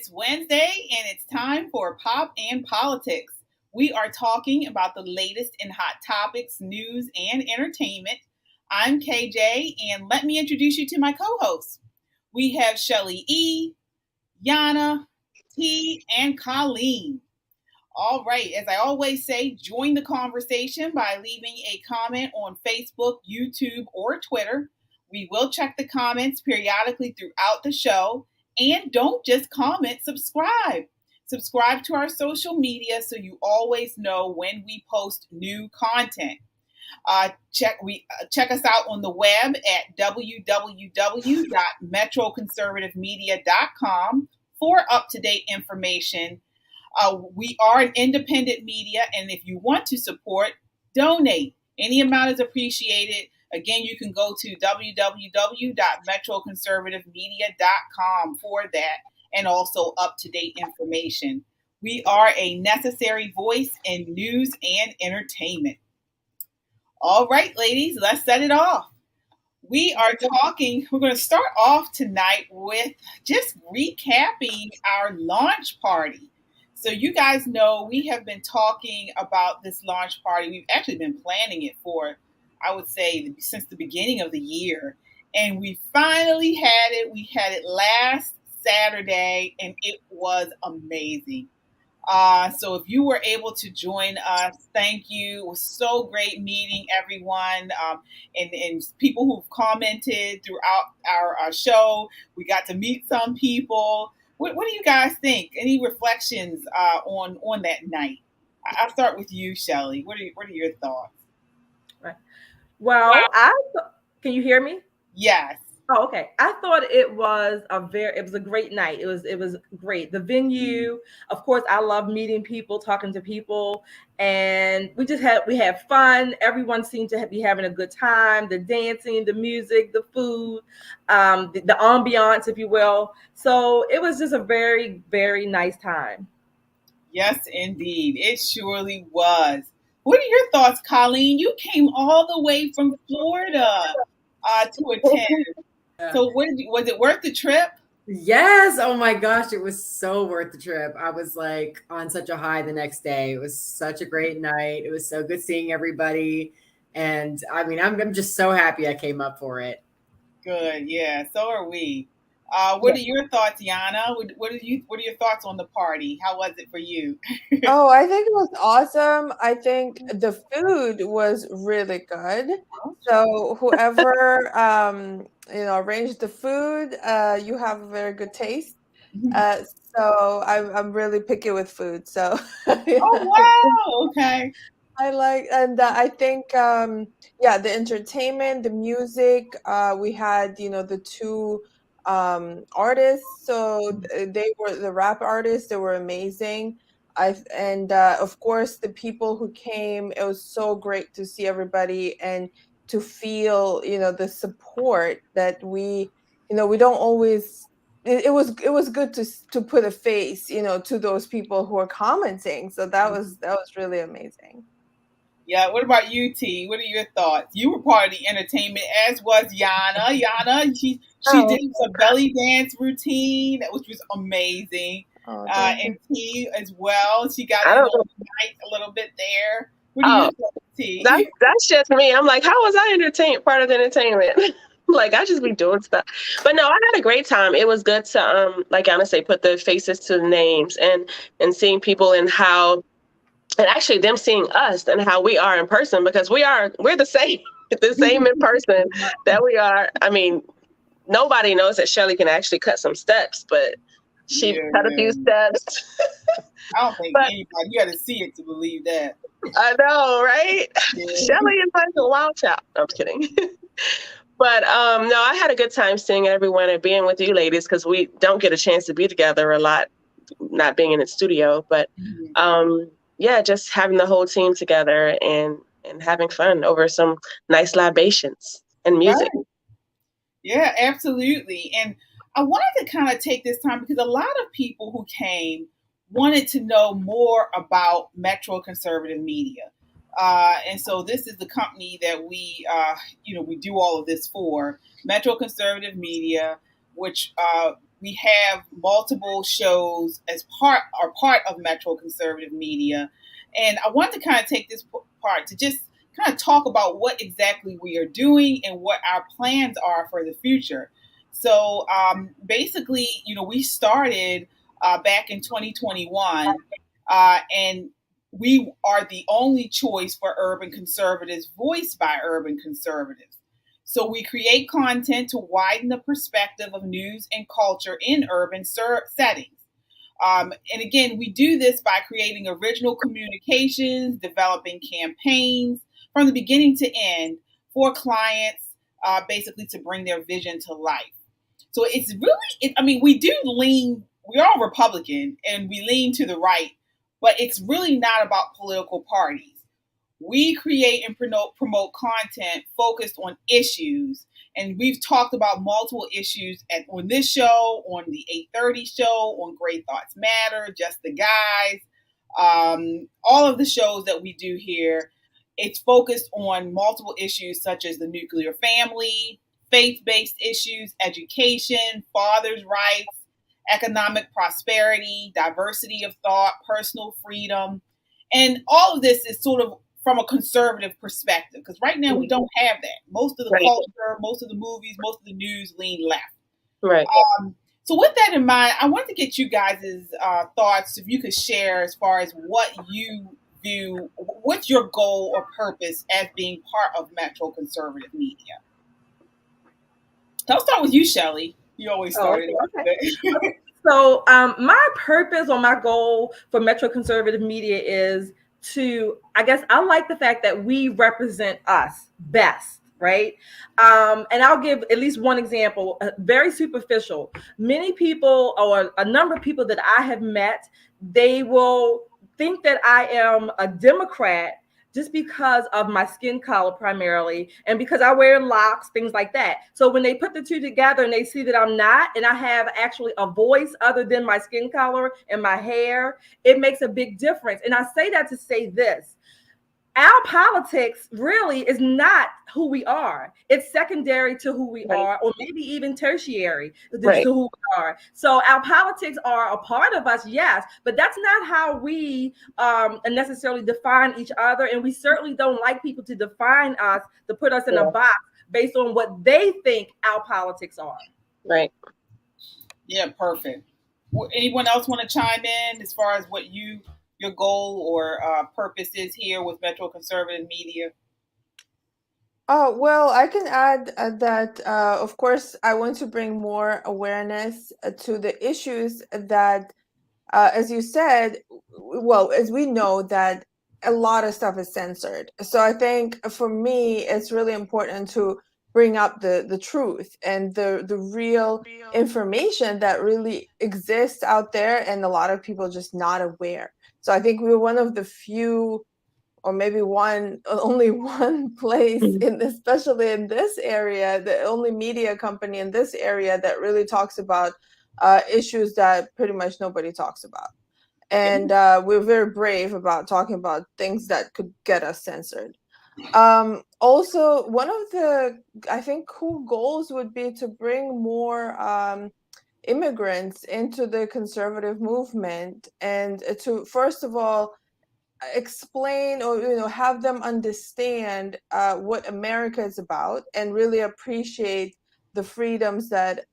It's Wednesday and it's time for Pop and Politics. We are talking about the latest in hot topics, news, and entertainment. I'm KJ, and let me introduce you to my co-hosts. We have Shelly E, Yana, T, and Colleen. All right, as I always say, join the conversation by leaving a comment on Facebook, YouTube, or Twitter. We will check the comments periodically throughout the show. And don't just comment, subscribe. Subscribe to our social media so you always know when we post new content. Check us out on the web at www.metroconservativemedia.com for up-to-date information. We are an independent media, and if you want to support, donate. Any amount is appreciated. Again, you can go to www.metroconservativemedia.com for that and also up-to-date information. We are a necessary voice in news and entertainment. All right, ladies, let's set it off. We're going to start off tonight with just recapping our launch party. So you guys know we have been talking about this launch party. We've actually been planning it for, I would say, since the beginning of the year. And we finally had it. We had it last Saturday, and it was amazing. So if you were able to join us, thank you. It was so great meeting everyone and people who've commented throughout our show. We got to meet some people. What do you guys think? Any reflections on that night? I'll start with you, Shelly. What are your thoughts? Right. Well, can you hear me? Yes. Oh, okay. I thought it was a great night. It was great. The venue, of course, I love meeting people, talking to people, and we had fun. Everyone seemed to be having a good time. The dancing, the music, the food, the ambiance, if you will. So it was just a very, very nice time. Yes, indeed. It surely was. What are your thoughts, Colleen? You came all the way from Florida to attend. So was it worth the trip? Yes. Oh my gosh, it was so worth the trip. I was like on such a high the next day. It was such a great night. It was so good seeing everybody. And I mean, I'm just so happy I came up for it. Good. Yeah, so are we. What are your thoughts, Yana? What are your thoughts on the party? How was it for you? Oh, I think it was awesome. I think the food was really good. So whoever arranged the food, you have a very good taste. So I'm really picky with food. So Oh wow! Okay. I think the entertainment, the music. We had the two artists. So they were the rap artists. They were amazing. Of course the people who came. It was so great to see everybody and to feel the support that we don't always. It was good to put a face to those people who are commenting. So that was really amazing. Yeah, what about you, T? What are your thoughts? You were part of the entertainment, as was Yana. Yana, she did a belly dance routine, which was amazing. And T as well. She got in on the night a little bit there. What do you think, T? That's just me. I'm like, how was I part of the entertainment? Like, I just be doing stuff. But no, I had a great time. It was good to, like Yana say, put the faces to the names and seeing people and how. And actually them seeing us and how we are in person, because we're the same in person that we are. I mean, nobody knows that Shelly can actually cut some steps, but she cut a few steps. I don't think anybody, you got to see it to believe that. I know, right? Yeah. Shelly is like a wild child. No, I'm just kidding. But no, I had a good time seeing everyone and being with you ladies, because we don't get a chance to be together a lot, not being in the studio. But yeah, just having the whole team together and having fun over some nice libations and music. Right. Yeah, absolutely. And I wanted to kind of take this time because a lot of people who came wanted to know more about Metro Conservative Media. And so this is the company that we do all of this for, Metro Conservative Media, which we have multiple shows as part of Metro Conservative Media. And I want to kind of take this part to just kind of talk about what exactly we are doing and what our plans are for the future. So basically, we started back in 2021, and we are the only choice for urban conservatives, voiced by urban conservatives. So we create content to widen the perspective of news and culture in urban settings. And again, we do this by creating original communications, developing campaigns from the beginning to end for clients, basically to bring their vision to life. So it's really, we are Republican and we lean to the right, but it's really not about political parties. We create and promote content focused on issues. And we've talked about multiple issues on this show, on the 8:30 show, on Great Thoughts Matter, Just the Guys, all of the shows that we do here. It's focused on multiple issues such as the nuclear family, faith-based issues, education, fathers' rights, economic prosperity, diversity of thought, personal freedom. And all of this is sort of from a conservative perspective, because right now we don't have that. Most of the culture, most of the movies, most of the news lean left. Right. So with that in mind, I want to get you guys' thoughts, if you could share as far as what you view, what's your goal or purpose as being part of Metro Conservative Media? So I'll start with you, Shelly. You always started. Okay. So my purpose or my goal for Metro Conservative Media is I like the fact that we represent us best, right? And I'll give at least one example, very superficial. Many people, or a number of people that I have met, they will think that I am a Democrat just because of my skin color primarily, and because I wear locks, things like that. So when they put the two together and they see that I'm not, and I have actually a voice other than my skin color and my hair, it makes a big difference. And I say that to say this: our politics really is not who we are. It's secondary to who we are, or maybe even tertiary to who we are. So our politics are a part of us, yes, but that's not how we necessarily define each other. And we certainly don't like people to define us, to put us in a box based on what they think our politics are. Right. Yeah, perfect. Anyone else want to chime in as far as what your goal or purpose is here with Metro Conservative Media? Well, I can add that, of course, I want to bring more awareness to the issues that, as you said, well, as we know that a lot of stuff is censored. So I think for me, it's really important to bring up the truth and the real information that really exists out there, and a lot of people just not aware. So I think we're one of the few, or maybe only one place especially in this area, the only media company in this area that really talks about issues that pretty much nobody talks about. And we're very brave about talking about things that could get us censored. Also, one of the, I think, cool goals would be to bring more immigrants into the conservative movement, and to, first of all, explain, or have them understand what America is about, and really appreciate the freedoms that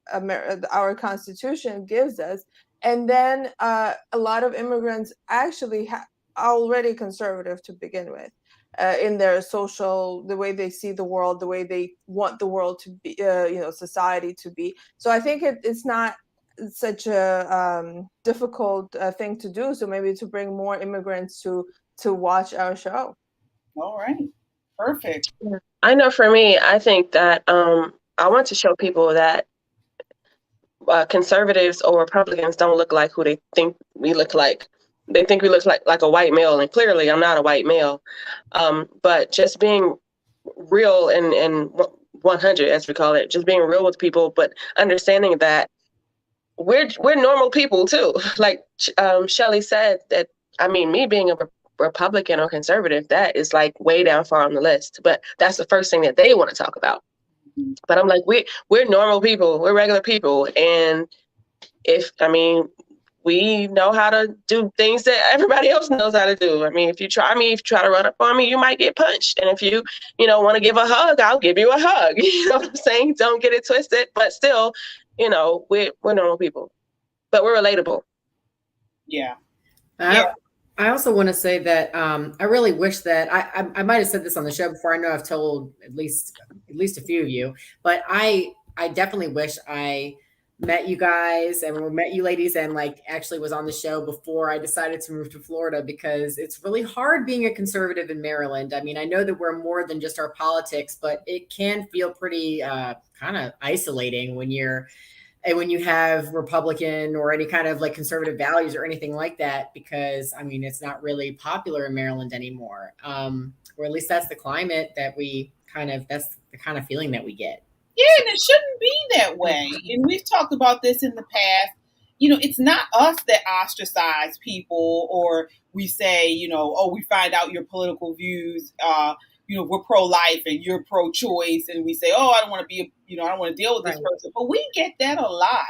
our Constitution gives us. And then a lot of immigrants actually are already conservative to begin with, in their social, the way they see the world, the way they want the world to be, society to be. So I think it's not such a difficult thing to do. So maybe to bring more immigrants to watch our show. All right, perfect. I know for me, I think that I want to show people that conservatives or Republicans don't look like who they think we look like. They think we look like a white male, and clearly I'm not a white male. But just being real and 100, as we call it, just being real with people, but understanding that we're normal people too. Like Shelly said, that, I mean, me being a Republican or conservative, that is like way down far on the list. But that's the first thing that they want to talk about. But I'm like, we're normal people, we're regular people, and we know how to do things that everybody else knows how to do. I mean, if you try to run up on me, you might get punched. And if you want to give a hug, I'll give you a hug. You know what I'm saying? Don't get it twisted. But still, we're normal people, but we're relatable. Yeah. I also want to say that I really wish that I might have said this on the show before. I know I've told at least a few of you, but I definitely wish I met you guys and met you ladies and actually was on the show before I decided to move to Florida, because it's really hard being a conservative in Maryland. I mean, I know that we're more than just our politics, but it can feel pretty kind of isolating when you have Republican or any kind of conservative values or anything like that, because I mean, it's not really popular in Maryland anymore. Or at least that's the climate that that's the kind of feeling that we get. Yeah, and it shouldn't be that way. And we've talked about this in the past. It's not us that ostracize people, or we say, we find out your political views. We're pro-life and you're pro-choice, and we say, I don't want to be, I don't want to deal with this person. But we get that a lot.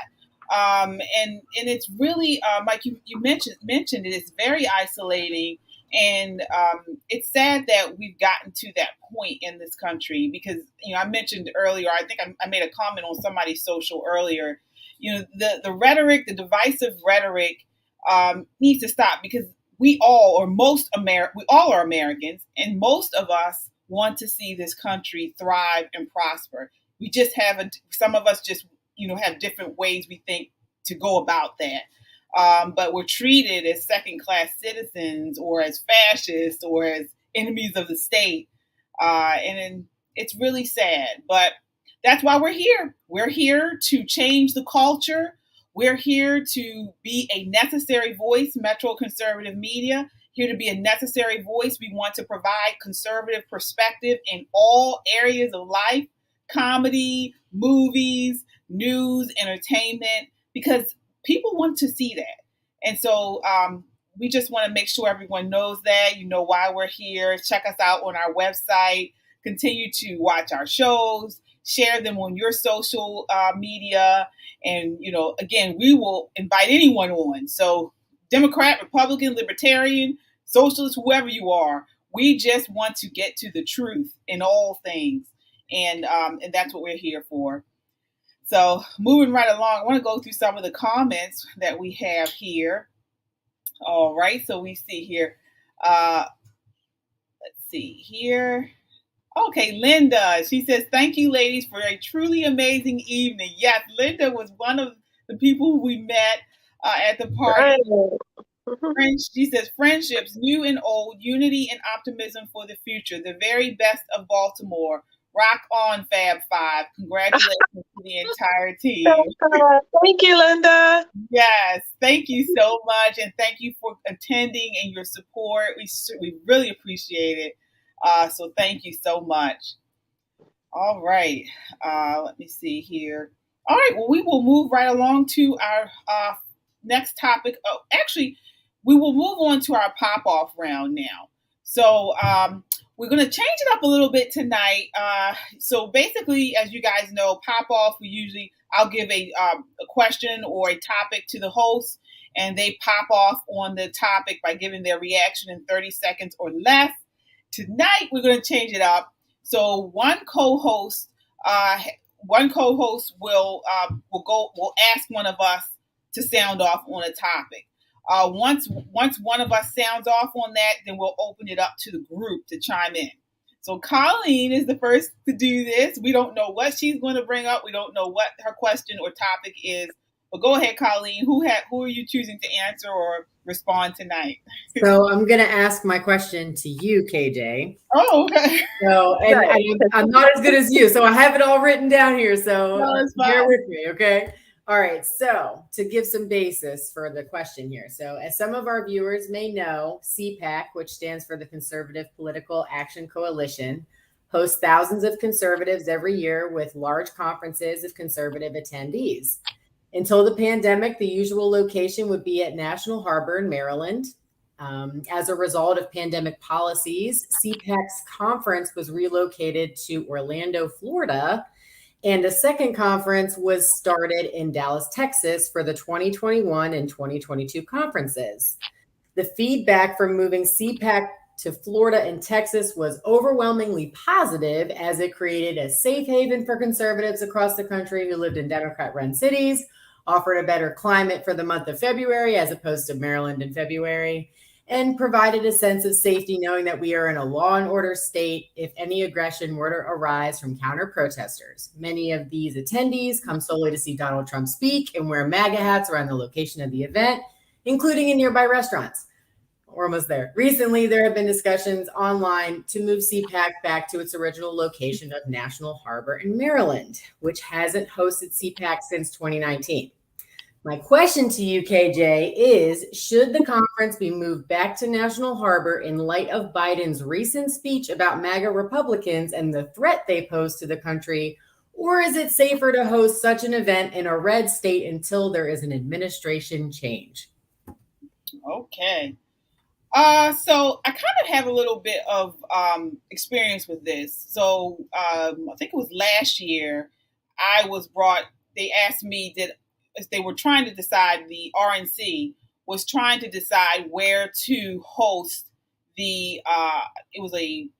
And it's really, like you mentioned it, it's very isolating. And it's sad that we've gotten to that point in this country, because, I mentioned earlier, I think I made a comment on somebody's social earlier, the rhetoric, the divisive rhetoric needs to stop, because we all are Americans, and most of us want to see this country thrive and prosper. We just some of us just, have different ways we think to go about that. But we're treated as second-class citizens, or as fascists, or as enemies of the state. And it's really sad. But that's why we're here. We're here to change the culture. We're here to be a necessary voice, Metro Conservative Media, here to be a necessary voice. We want to provide conservative perspective in all areas of life: comedy, movies, news, entertainment, because people want to see that. And so we just want to make sure everyone knows that, why we're here. Check us out on our website. Continue to watch our shows. Share them on your social media. And, again, we will invite anyone on. So Democrat, Republican, Libertarian, Socialist, whoever you are, we just want to get to the truth in all things. And that's what we're here for. So moving right along, I want to go through some of the comments that we have here. All right, so we see here. Let's see here. Okay, Linda, she says, thank you, ladies, for a truly amazing evening. Yes, Linda was one of the people who we met at the party. She says, friendships, new and old, unity and optimism for the future, the very best of Baltimore. Rock on, Fab Five. Congratulations to the entire team. Thank you, Linda. Yes, thank you so much. And thank you for attending and your support. We really appreciate it. So thank you so much. All right. Let me see here. All right. Well, we will move right along to our next topic. Oh, actually, we will move on to our pop-off round now. So we're going to change it up a little bit tonight. So basically, as you guys know, pop-off, I'll give a question or a topic to the host, and they pop off on the topic by giving their reaction in 30 seconds or less. Tonight, we're going to change it up. So one co-host will ask one of us to sound off on a topic. Once one of us sounds off on that, then we'll open it up to the group to chime in. So Colleen is the first to do this. We don't know what she's going to bring up. We don't know what her question or topic is. But go ahead, Colleen. Who are you choosing to answer or respond tonight? So I'm going to ask my question to you, KJ. Oh, okay. So, and I'm not as good as you, so I have it all written down here. So bear with me, okay? All right. So to give some basis for the question here. So as some of our viewers may know, CPAC, which stands for the Conservative Political Action Coalition, hosts thousands of conservatives every year with large conferences of conservative attendees. Until the pandemic, the usual location would be at National Harbor in Maryland. As a result of pandemic policies, CPAC's conference was relocated to Orlando, Florida. And a second conference was started in Dallas, Texas for the 2021 and 2022 conferences. The feedback from moving CPAC to Florida and Texas was overwhelmingly positive, as it created a safe haven for conservatives across the country who lived in Democrat-run cities, offered a better climate for the month of February as opposed to Maryland in February, and provided a sense of safety knowing that we are in a law and order state if any aggression were to arise from counter protesters. Many of these attendees come solely to see Donald Trump speak and wear MAGA hats around the location of the event, including in nearby restaurants. We're almost there. Recently, there have been discussions online to move CPAC back to its original location of National Harbor in Maryland, which hasn't hosted CPAC since 2019. My question to you, KJ, is should the conference be moved back to National Harbor in light of Biden's recent speech about MAGA Republicans and the threat they pose to the country, or is it safer to host such an event in a red state until there is an administration change? Okay. So I kind of have a little bit of experience with this. So I think it was last year they asked me, as they were trying to decide, the RNC was trying to decide where to host it was the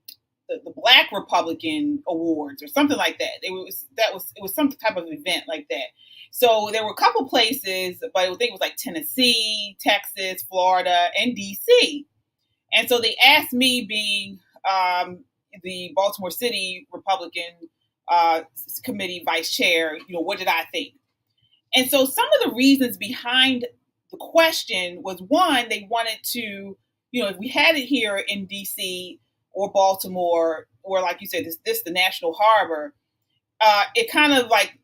Black Republican Awards or something like that. It was some type of event like that. So there were a couple places, but I think it was like Tennessee, Texas, Florida, and DC. And so they asked me, being the Baltimore City Republican Committee Vice Chair, what did I think? And so some of the reasons behind the question was, one, they wanted to, if we had it here in DC or Baltimore, or like you said, this the National Harbor, it kind of like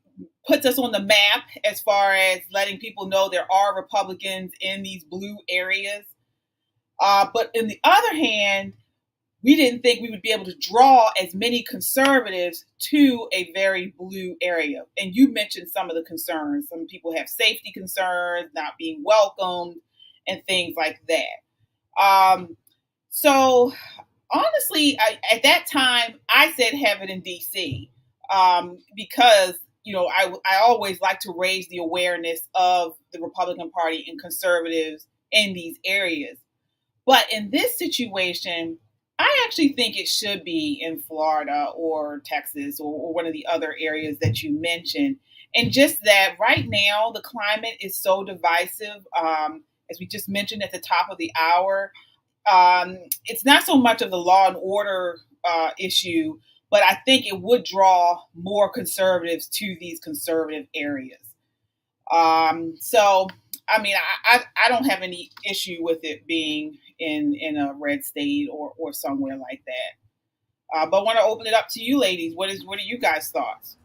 puts us on the map as far as letting people know there are Republicans in these blue areas. But on the other hand, we didn't think we would be able to draw as many conservatives to a very blue area. And you mentioned some of the concerns. Some people have safety concerns, not being welcomed, and things like that. So honestly, at that time, I said have it in DC because, I always like to raise the awareness of the Republican Party and conservatives in these areas. But in this situation, I actually think it should be in Florida or Texas or one of the other areas that you mentioned. And just that right now, the climate is so divisive. As we just mentioned at the top of the hour, it's not so much of the law and order issue, but I think it would draw more conservatives to these conservative areas. So, I mean, I don't have any issue with it being in a red state or somewhere like that. But I want to open it up to you, ladies. What are you guys' thoughts?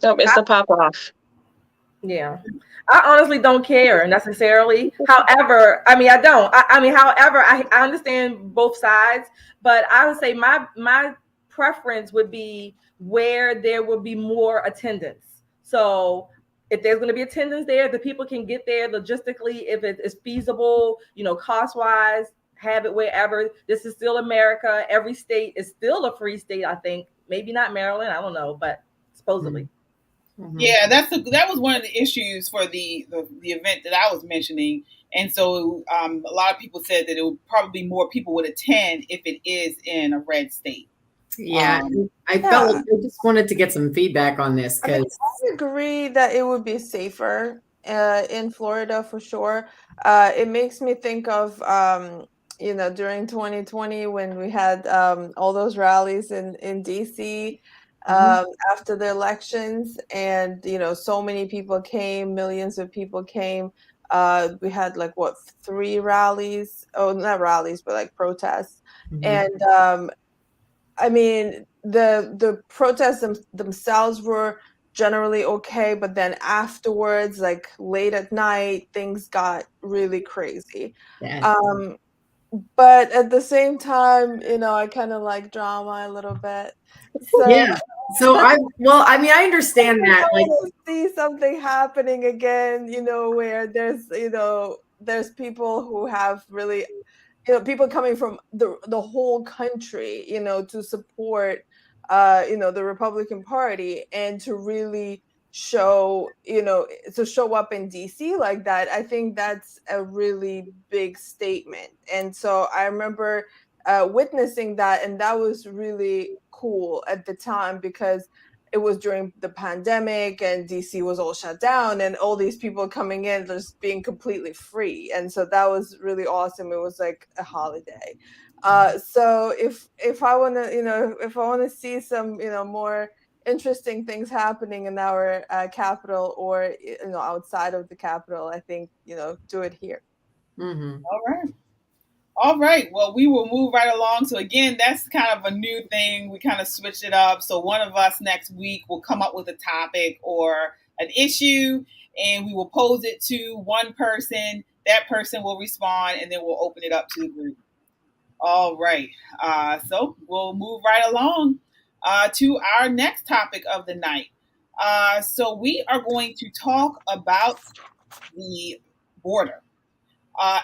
Nope, it's a pop off. Yeah. I honestly don't care necessarily. However, I understand both sides, but I would say my preference would be where there would be more attendance. So if there's going to be attendance there, the people can get there logistically, if it is feasible, cost wise, have it wherever. This is still America. Every state is still a free state, I think. Maybe not Maryland, I don't know, but supposedly. Mm-hmm. Yeah, that was one of the issues for the event that I was mentioning. And so a lot of people said that it would probably more people would attend if it is in a red state. Yeah, I felt like I just wanted to get some feedback on this because I agree that it would be safer in Florida for sure. It makes me think of during 2020 when we had all those rallies in DC after the elections, and so many people came, millions of people came. We had 3 rallies? Oh, not rallies, but like protests, and I mean, the protests themselves were generally okay, but then afterwards, like late at night, things got really crazy. Yeah. But at the same time, I kind of like drama a little bit. So yeah. So I understand that. Like, see something happening again, where there's people who have really, people coming from the whole country, to support the Republican Party, and to really show up in DC like that, I think that's a really big statement. And so I remember witnessing that, and that was really cool at the time, because it was during the pandemic and DC was all shut down, and all these people coming in just being completely free. And so that was really awesome. It was like a holiday. So if I want to see some more interesting things happening in our capital, or outside of the capital, I think do it here. Mm-hmm. All right. All right. Well, we will move right along. So again, that's kind of a new thing. We kind of switched it up. So one of us next week will come up with a topic or an issue, and we will pose it to one person. That person will respond, and then we'll open it up to the group. All right. So we'll move right along to our next topic of the night. So we are going to talk about the border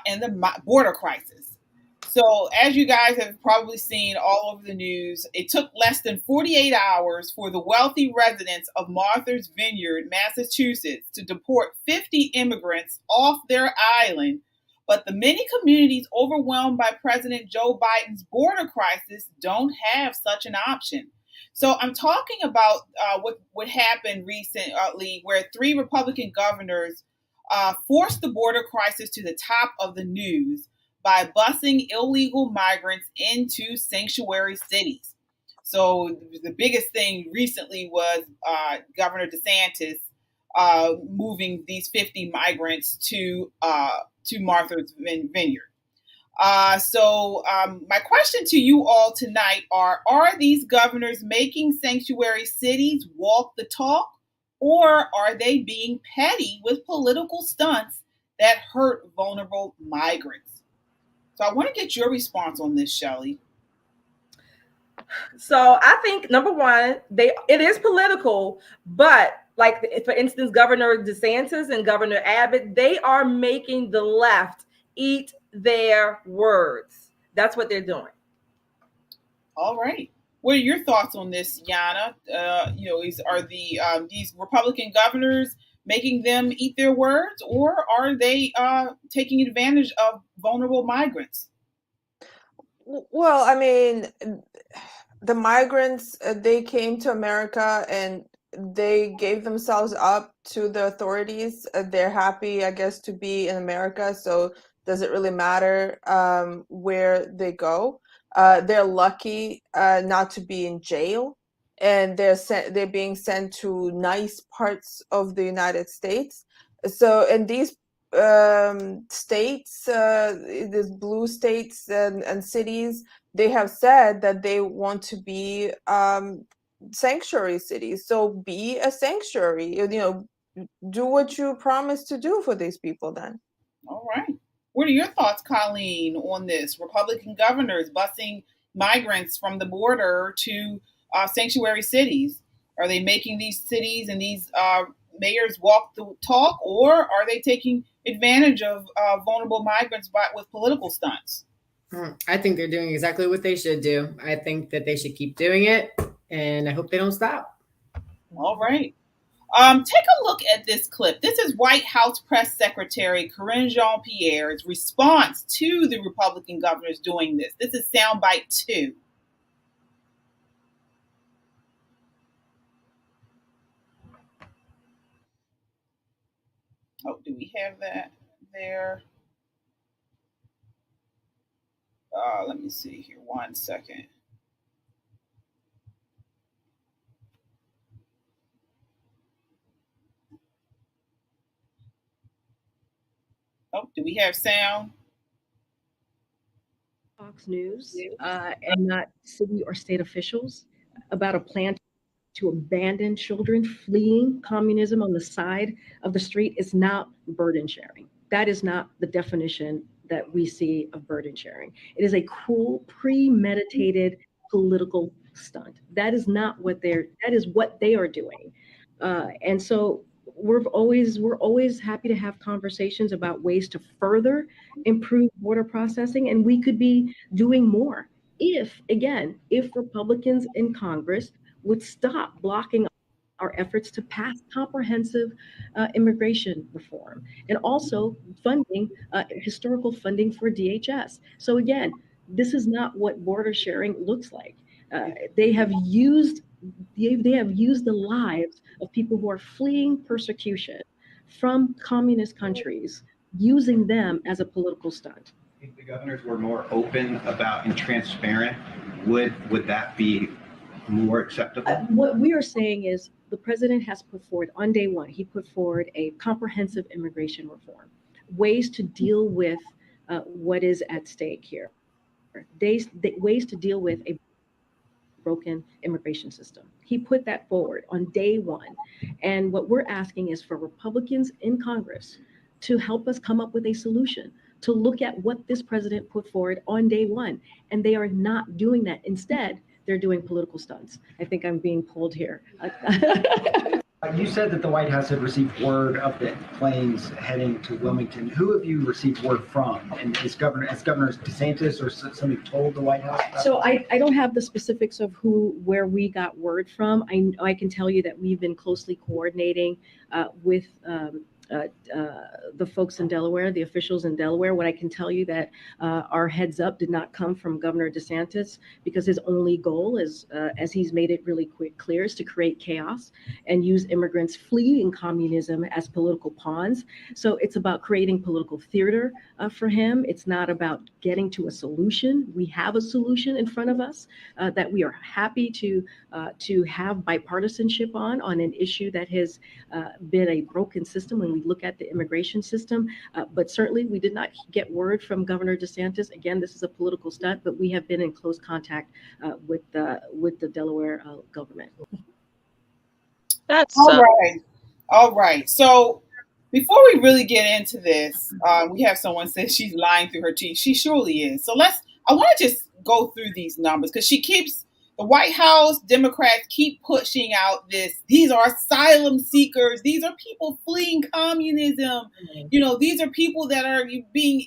and the border crisis. So, as you guys have probably seen all over the news, it took less than 48 hours for the wealthy residents of Martha's Vineyard, Massachusetts, to deport 50 immigrants off their island. But the many communities overwhelmed by President Joe Biden's border crisis don't have such an option. So I'm talking about what happened recently, where 3 Republican governors forced the border crisis to the top of the news by busing illegal migrants into sanctuary cities. So the biggest thing recently was Governor DeSantis moving these 50 migrants to Martha's Vineyard. So my question to you all tonight are these governors making sanctuary cities walk the talk, or are they being petty with political stunts that hurt vulnerable migrants? So I want to get your response on this, Shelley. So I think, number one, it is political, but like, for instance, Governor DeSantis and Governor Abbott, they are making the left eat their words. That's what they're doing. All right. What are your thoughts on this, Yana? Are these Republican governors making them eat their words, or are they taking advantage of vulnerable migrants? Well, I mean, the migrants, they came to America and they gave themselves up to the authorities. They're happy, I guess, to be in America. So does it really matter where they go? They're lucky not to be in jail, and they're being sent to nice parts of the United States. So in these states, these blue states and cities, they have said that they want to be sanctuary cities. So be a sanctuary. Do what you promised to do for these people then. All right. What are your thoughts, Colleen, on this? Republican governors busing migrants from the border to sanctuary cities. Are they making these cities and these mayors walk the talk, or are they taking advantage of vulnerable migrants with political stunts? I think they're doing exactly what they should do. I think that they should keep doing it, and I hope they don't stop. All right. Take a look at this clip. This is White House Press Secretary Karine Jean-Pierre's response to the Republican governors doing this. This is soundbite 2. Oh, do we have that there? Let me see here. 1 second. Oh, do we have sound? Fox News and not city or state officials about a plan to abandon children fleeing communism on the side of the street is not burden sharing. That is not the definition that we see of burden sharing. It is a cruel, premeditated political stunt. That is not what that is what they are doing. And so we're always happy to have conversations about ways to further improve border processing, and we could be doing more if Republicans in Congress would stop blocking our efforts to pass comprehensive immigration reform and also funding, historical funding for DHS. So again, this is not what border sharing looks like. They have used the lives of people who are fleeing persecution from communist countries, using them as a political stunt. If the governors were more open about and transparent, would that be more acceptable? What we are saying is the president has put forward on day one, he put forward a comprehensive immigration reform, ways to deal with what is at stake here, ways to deal with a broken immigration system. He put that forward on day one. And what we're asking is for Republicans in Congress to help us come up with a solution, to look at what this president put forward on day one. And they are not doing that. Instead, they're doing political stunts. I think I'm being pulled here. You said that the White House had received word of the planes heading to Wilmington. Who have you received word from? And is Governor DeSantis or somebody told the White House? So I don't have the specifics of where we got word from. I can tell you that we've been closely coordinating with the folks in Delaware, the officials in Delaware. What I can tell you that our heads up did not come from Governor DeSantis, because his only goal is, as he's made it really clear, is to create chaos and use immigrants fleeing communism as political pawns. So it's about creating political theater for him. It's not about getting to a solution. We have a solution in front of us that we are happy to have bipartisanship on an issue that has been a broken system when we look at the immigration system. But certainly we did not get word from Governor DeSantis. Again, this is a political stunt, but we have been in close contact with the Delaware government. That's all right. So before we really get into this, we have someone say she's lying through her teeth. She surely is. So I want to just go through these numbers, because the White House Democrats keep pushing out these are asylum seekers. These are people fleeing communism. These are people that are being,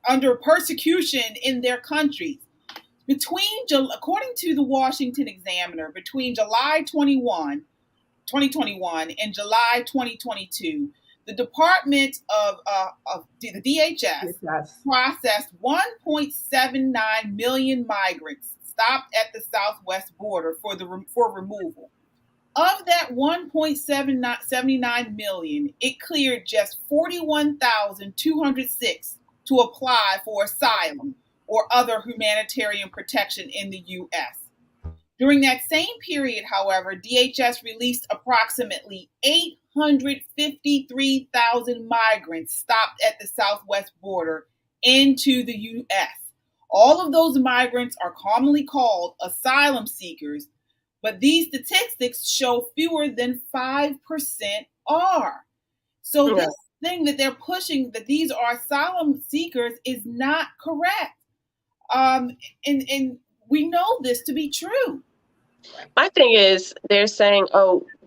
under persecution in their countries. According to the Washington Examiner, between July 2021 and July 2022, the Department of the DHS processed 1.79 million migrants stopped at the southwest border for removal. Of that 1.79 million, it cleared just 41,206 to apply for asylum or other humanitarian protection in the U.S. During that same period, however, DHS released approximately 853,000 migrants stopped at the southwest border into the U.S. All of those migrants are commonly called asylum seekers, but these statistics show fewer than 5% are. So this thing that they're pushing, that these are asylum seekers, is not correct. And we know this to be true. My thing is, they're saying,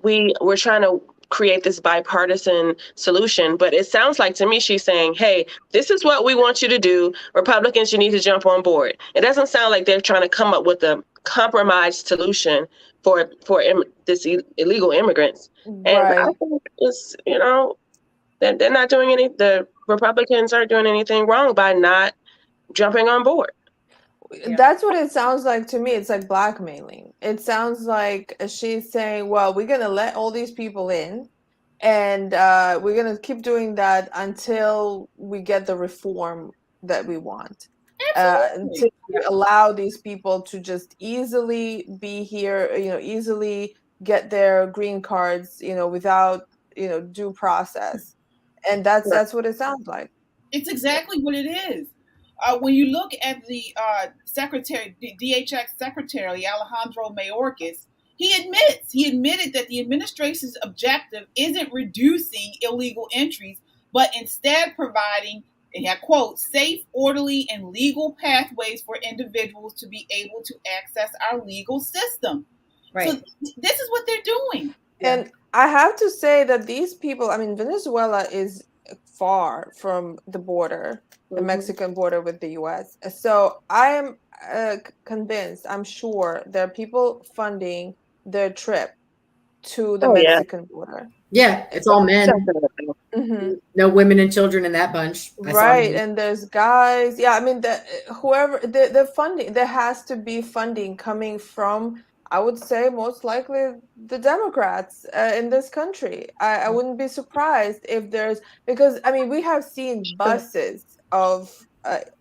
we're trying to create this bipartisan solution, but it sounds like to me she's saying, hey, this is what we want you to do. Republicans, you need to jump on board. It doesn't sound like they're trying to come up with a compromised solution for this illegal immigrants. And I think it's, that they're not doing the Republicans aren't doing anything wrong by not jumping on board. That's what it sounds like to me. It's like blackmailing. It sounds like she's saying, well, we're going to let all these people in, and we're going to keep doing that until we get the reform that we want. To allow these people to just easily be here, easily get their green cards, without, due process. And that's what it sounds like. It's exactly what it is. When you look at the DHS Secretary, Alejandro Mayorkas, he admitted that the administration's objective isn't reducing illegal entries, but instead providing, and I quote, safe, orderly, and legal pathways for individuals to be able to access our legal system. Right. So this is what they're doing. And I have to say that these people, Venezuela is far from the border, the Mexican border with the U.S. So I am convinced, I'm sure there are people funding their trip to the Mexican border. Yeah, it's all men. Mm-hmm. No women and children in that bunch. Right, and there's guys. Yeah, I mean, whoever the funding, there has to be funding coming from, I would say, most likely the Democrats in this country. I wouldn't be surprised if there's, because I mean, we have seen buses of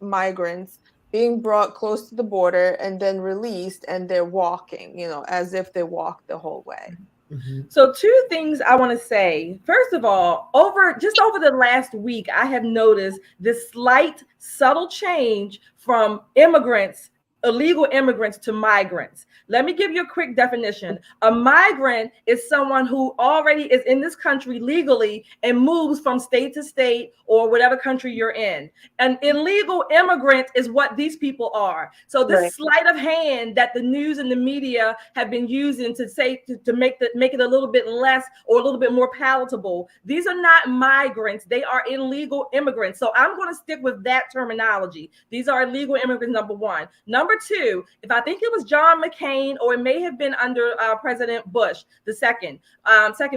migrants being brought close to the border and then released, and they're walking, as if they walked the whole way. Mm-hmm. So 2 things I want to say. First of all, over the last week, I have noticed this slight, subtle change from illegal immigrants to migrants. Let me give you a quick definition. A migrant is someone who already is in this country legally and moves from state to state or whatever country you're in. An illegal immigrant is what these people are. So this sleight of hand that the news and the media have been using to say to make it a little bit less or a little bit more palatable. These are not migrants. They are illegal immigrants. So I'm going to stick with that terminology. These are illegal immigrants, number 1. Number 2, if I think it was John McCain, or it may have been under President Bush, the second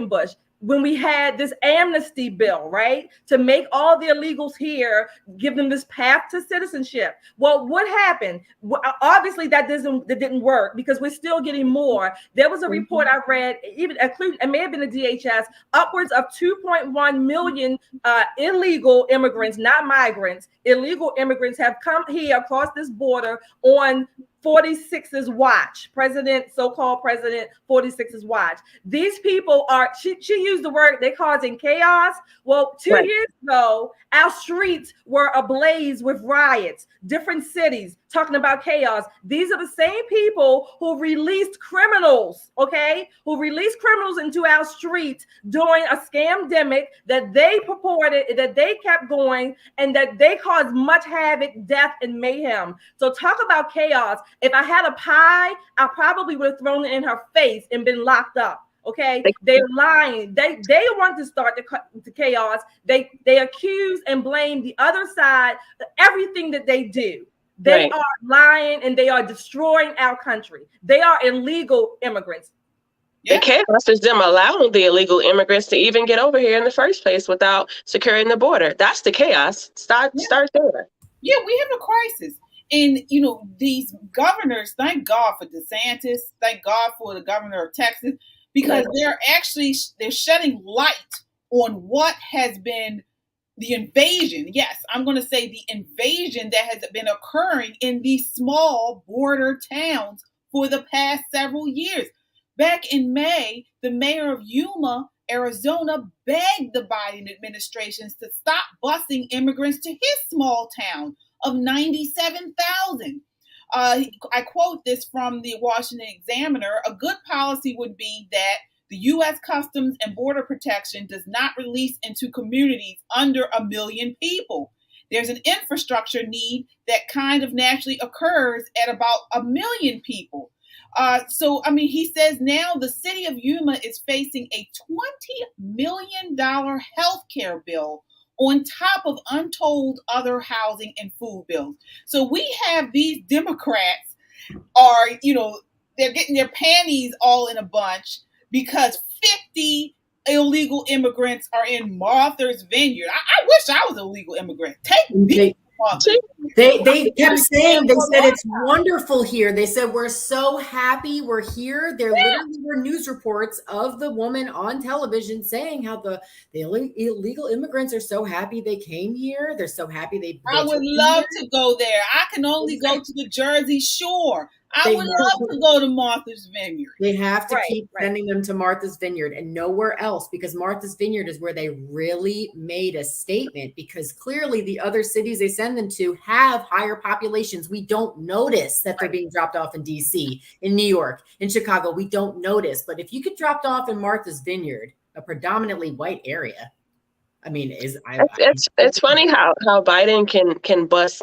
Bush, when we had this amnesty bill, right, to make all the illegals here, give them this path to citizenship. Well, what happened? Obviously, that didn't work because we're still getting more. There was a report I read, even including, it may have been the DHS, upwards of 2.1 million illegal immigrants, not migrants, illegal immigrants have come here across this border on 46's watch, so-called President 46's watch. These people are, she used the word, they're causing chaos. Well, 2 years ago, our streets were ablaze with riots, different cities talking about chaos. These are the same people who released criminals, who released criminals into our streets during a scamdemic that they purported, that they kept going, and that they caused much havoc, death, and mayhem. So talk about chaos. If I had a pie, I probably would have thrown it in her face and been locked up. They're lying. They want to start the chaos. They accuse and blame the other side of everything that they do. They are lying and they are destroying our country. They are illegal immigrants. The chaos is them allowing the illegal immigrants to even get over here in the first place without securing the border. That's the chaos. Start there. Yeah, we have a crisis. And, these governors, thank God for DeSantis, thank God for the governor of Texas, because they're shedding light on what has been the invasion. Yes, I'm going to say the invasion that has been occurring in these small border towns for the past several years. Back in May, the mayor of Yuma, Arizona, begged the Biden administration to stop busing immigrants to his small town of 97,000. I quote this from the Washington Examiner. A good policy would be that the U.S. Customs and Border Protection does not release into communities under 1 million people. There's an infrastructure need that kind of naturally occurs at about 1 million people. He says now the city of Yuma is facing a $20 million healthcare bill on top of untold other housing and food bills. So we have these Democrats are, they're getting their panties all in a bunch because 50 illegal immigrants are in Martha's Vineyard. I wish I was an illegal immigrant. Take me. They kept saying, they said it's wonderful here. They said, we're so happy we're here. There literally were news reports of the woman on television saying how the illegal immigrants are so happy they came here. They're so happy I would love to go there. I can only go to the Jersey Shore. I would love to go to Martha's Vineyard. They have to keep sending them to Martha's Vineyard and nowhere else, because Martha's Vineyard is where they really made a statement, because clearly the other cities they send them to have higher populations. We don't notice that they're being dropped off in DC, in New York, in Chicago. We don't notice. But if you get dropped off in Martha's Vineyard, a predominantly white area, I mean, it's funny how Biden can bust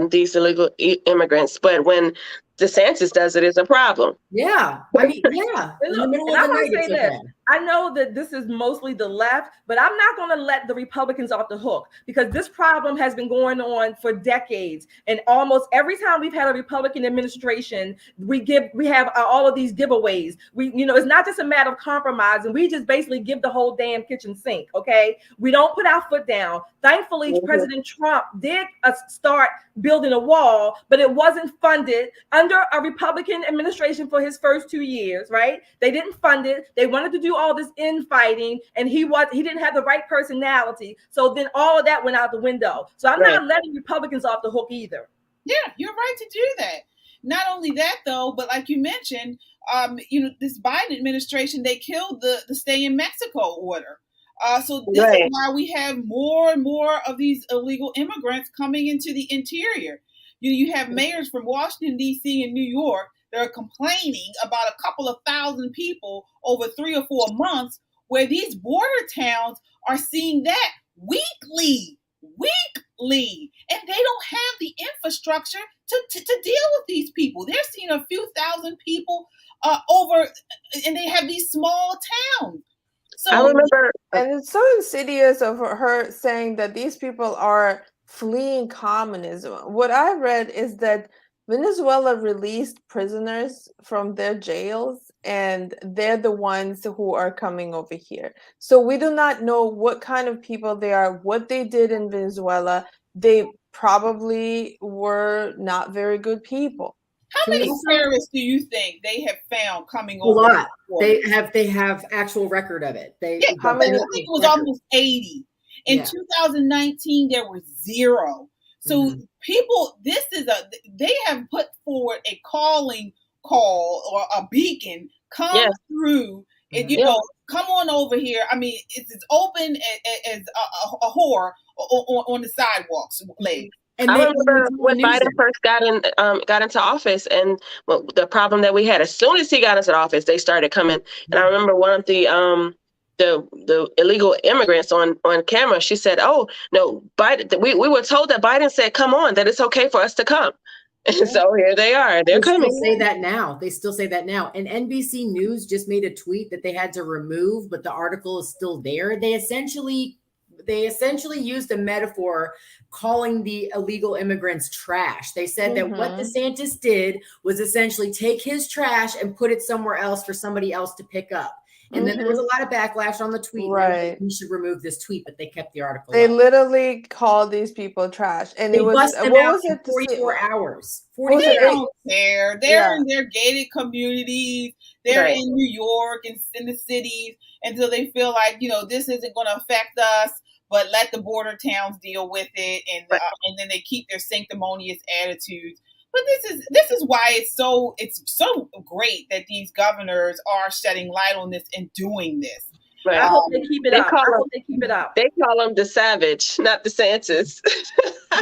these illegal immigrants, but when DeSantis does it, it's a problem. Yeah, I mean, yeah. In the middle of the night, it's okay. I know that this is mostly the left, but I'm not going to let the Republicans off the hook, because this problem has been going on for decades. And almost every time we've had a Republican administration, we have all of these giveaways. It's not just a matter of compromise, and we just basically give the whole damn kitchen sink. Okay, we don't put our foot down. Thankfully, President Trump did start building a wall, but it wasn't funded under a Republican administration for his first 2 years. Right? They didn't fund it. They wanted to do all this infighting, and he didn't have the right personality. So then all of that went out the window. So I'm not letting Republicans off the hook either. Yeah, you're right to do that. Not only that, though, but like you mentioned, this Biden administration, they killed the stay in Mexico order. So this is why we have more and more of these illegal immigrants coming into the interior. You have mayors from Washington, D.C. and New York that are complaining about a couple of thousand people over 3 or 4 months, where these border towns are seeing that weekly, and they don't have the infrastructure to deal with these people. They're seeing a few thousand people over, and they have these small towns. So I remember, and it's so insidious of her saying that these people are fleeing communism. What I read is that Venezuela released prisoners from their jails, and they're the ones who are coming over here. So we do not know what kind of people they are, what they did in Venezuela. They probably were not very good people. How many terrorists do you think they have found coming over? A lot. Before? They have actual record of it. How many? I think it was almost 80. In 2019, there were 0. So people, they have put forward a calling call or a beacon, come through and, come on over here. I mean, it's as open as a whore on the sidewalks, legs. And I remember when Biden first got into office, and the problem that we had, as soon as he got into office, they started coming. And I remember one of the illegal immigrants on camera, she said, "Oh no, Biden. We were told that Biden said, come on, that it's okay for us to come." And so here they are. They're coming. Still say that now. They still say that now. And NBC News just made a tweet that they had to remove, but the article is still there. They essentially used a metaphor calling the illegal immigrants trash. They said that what DeSantis did was essentially take his trash and put it somewhere else for somebody else to pick up. And then there was a lot of backlash on the tweet. Right. We should remove this tweet, but they kept the article. They literally called these people trash. And they it was, what was it? 44 hours. 48 hours. They're in their gated communities. They're in New York and in the cities. And so they feel like, this isn't going to affect us, but let the border towns deal with it. And then they keep their sanctimonious attitudes. But this is why it's so great that these governors are shedding light on this and doing this. Right. I hope they keep it up. They keep it up. They call him the Savage, not DeSantis.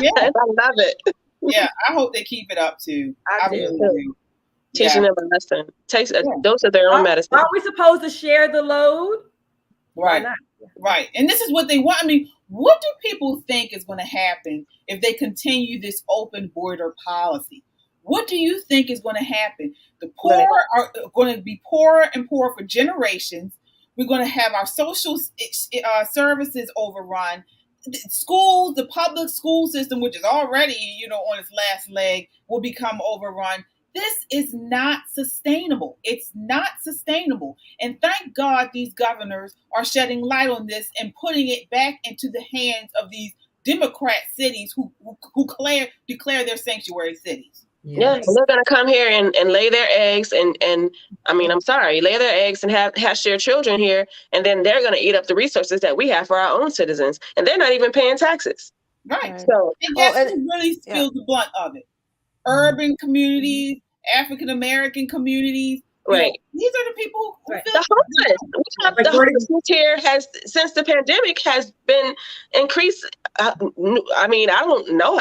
Yeah, I love it. Yeah, I hope they keep it up too. I really do. Teaching them a lesson. Those are their own medicine. Aren't we supposed to share the load? Right. Right. And this is what they want. I mean, what do people think is going to happen if they continue this open border policy? What do you think is going to happen? The poor are going to be poorer and poorer for generations. We're going to have our social services overrun. Schools, the public school system, which is already, on its last leg, will become overrun. This is not sustainable. It's not sustainable. And thank God these governors are shedding light on this and putting it back into the hands of these Democrat cities who declare their sanctuary cities. Yeah, and they're going to come here and lay their eggs and lay their eggs and hatch their children here. And then they're going to eat up the resources that we have for our own citizens. And they're not even paying taxes. Right. So, and that's who really spills the blunt of it. Urban communities, African-American communities. Right. These are the people who feel the homeless. The homelessness here since the pandemic has been increased. I don't know,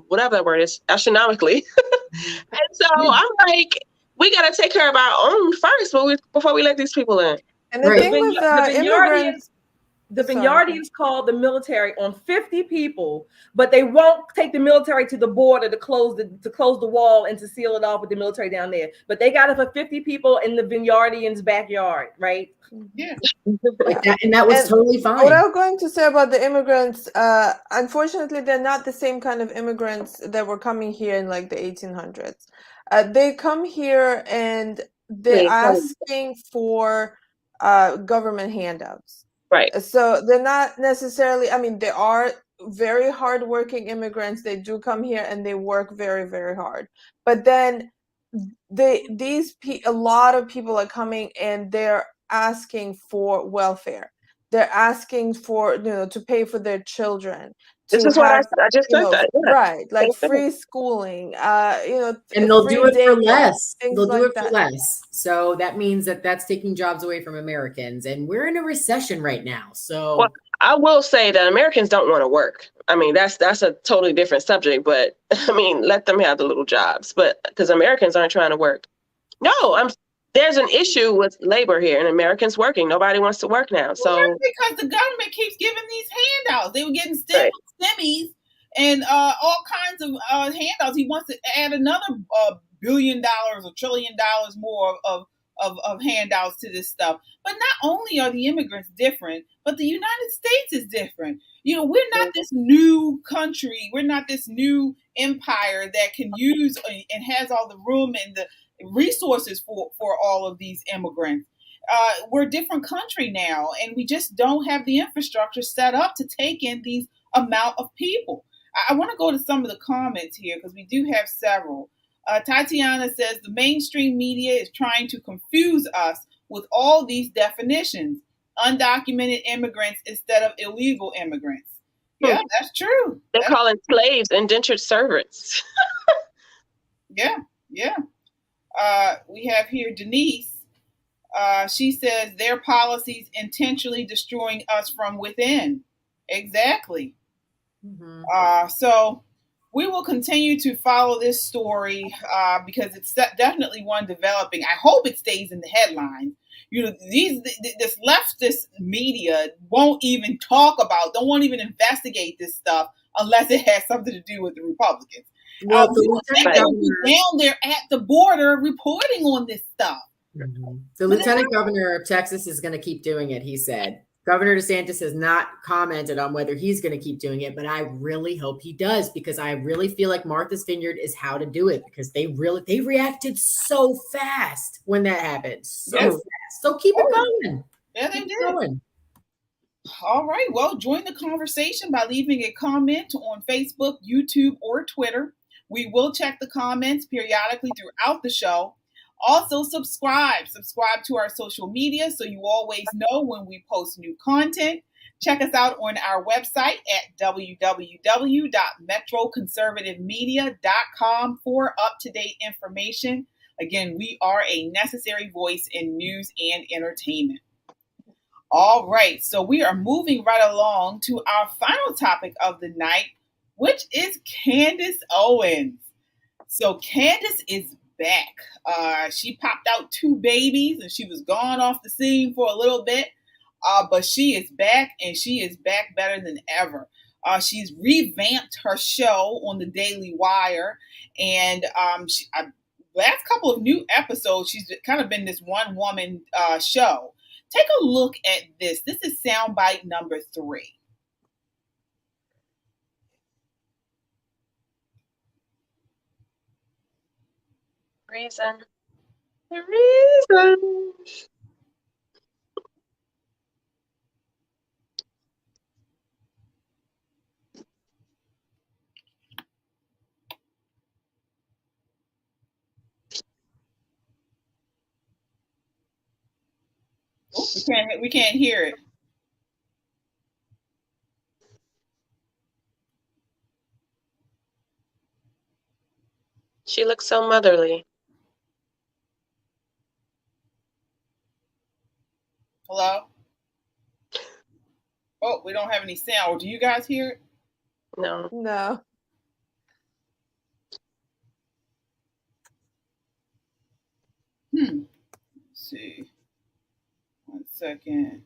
whatever that word is, astronomically. And so I'm like, we got to take care of our own first before we let these people in. And the thing with immigrants, The Sorry. Vineyardians called the military on 50 people, but they won't take the military to the border to close the wall and to seal it off with the military down there. But they got it for 50 people in the Vineyardians' backyard, right? Yeah. Like that, and that was And totally fine. What I'm going to say about the immigrants, unfortunately, they're not the same kind of immigrants that were coming here in like the 1800s. They come here and they're asking for government handouts. Right. So they're not necessarily, I mean, they are very hardworking immigrants. They do come here and they work very, very hard. But then a lot of people are coming and they're asking for welfare. They're asking for, to pay for their children. This To is what I have, just said that. Yeah. right, like free schooling, And they'll free do it for daycare, less. things They'll do like it for that. less. So that means that that's taking jobs away from Americans. And we're in a recession right now. So Well, I will say that Americans don't want to work. I mean, that's a totally different subject, but I mean, let them have the little jobs. But because Americans aren't trying to work. No, there's an issue with labor here and Americans working. Nobody wants to work now. So Well, that's because the government keeps giving these handouts. They were getting STEMIs and all kinds of handouts. He wants to add another $1 billion or $1 trillion more of handouts to this stuff. But not only are the immigrants different, but the United States is different. We're not this new country. We're not this new empire that can use and has all the room and the resources for all of these immigrants. We're a different country now, and we just don't have the infrastructure set up to take in these amount of people. I want to go to some of the comments here because we do have several. Tatiana says the mainstream media is trying to confuse us with all these definitions. Undocumented immigrants instead of illegal immigrants. Yeah, that's true. They're calling slaves indentured servants. Yeah. We have here Denise. She says their policies intentionally destroying us from within. Exactly. Mm-hmm. So we will continue to follow this story because it's definitely one developing. I hope it stays in the headlines. This leftist media won't even won't even investigate this stuff unless it has something to do with the Republicans. Well, We would think they would be down there at the border reporting on this stuff. Mm-hmm. The lieutenant governor of Texas is going to keep doing it, he said. Governor DeSantis has not commented on whether he's going to keep doing it, but I really hope he does because I really feel like Martha's Vineyard is how to do it because they reacted so fast when that happened. So fast. So keep it going. Yeah, they did. All right. Well, join the conversation by leaving a comment on Facebook, YouTube, or Twitter. We will check the comments periodically throughout the show. Also, subscribe to our social media so you always know when we post new content. Check us out on our website at www.metroconservativemedia.com for up-to-date information. Again, we are a necessary voice in news and entertainment. All right, so we are moving right along to our final topic of the night, which is Candace Owens. So Candace is back. She popped out 2 babies and she was gone off the scene for a little bit, but she is back and she is back better than ever. She's revamped her show on the Daily Wire, and last couple of new episodes, she's kind of been this one-woman show. Take a look at this. This is soundbite number 3. Reason. Oh, we can't hear it. She looks so motherly. Hello? Oh, we don't have any sound. Do you guys hear it? No. No. Let's see. 1 second.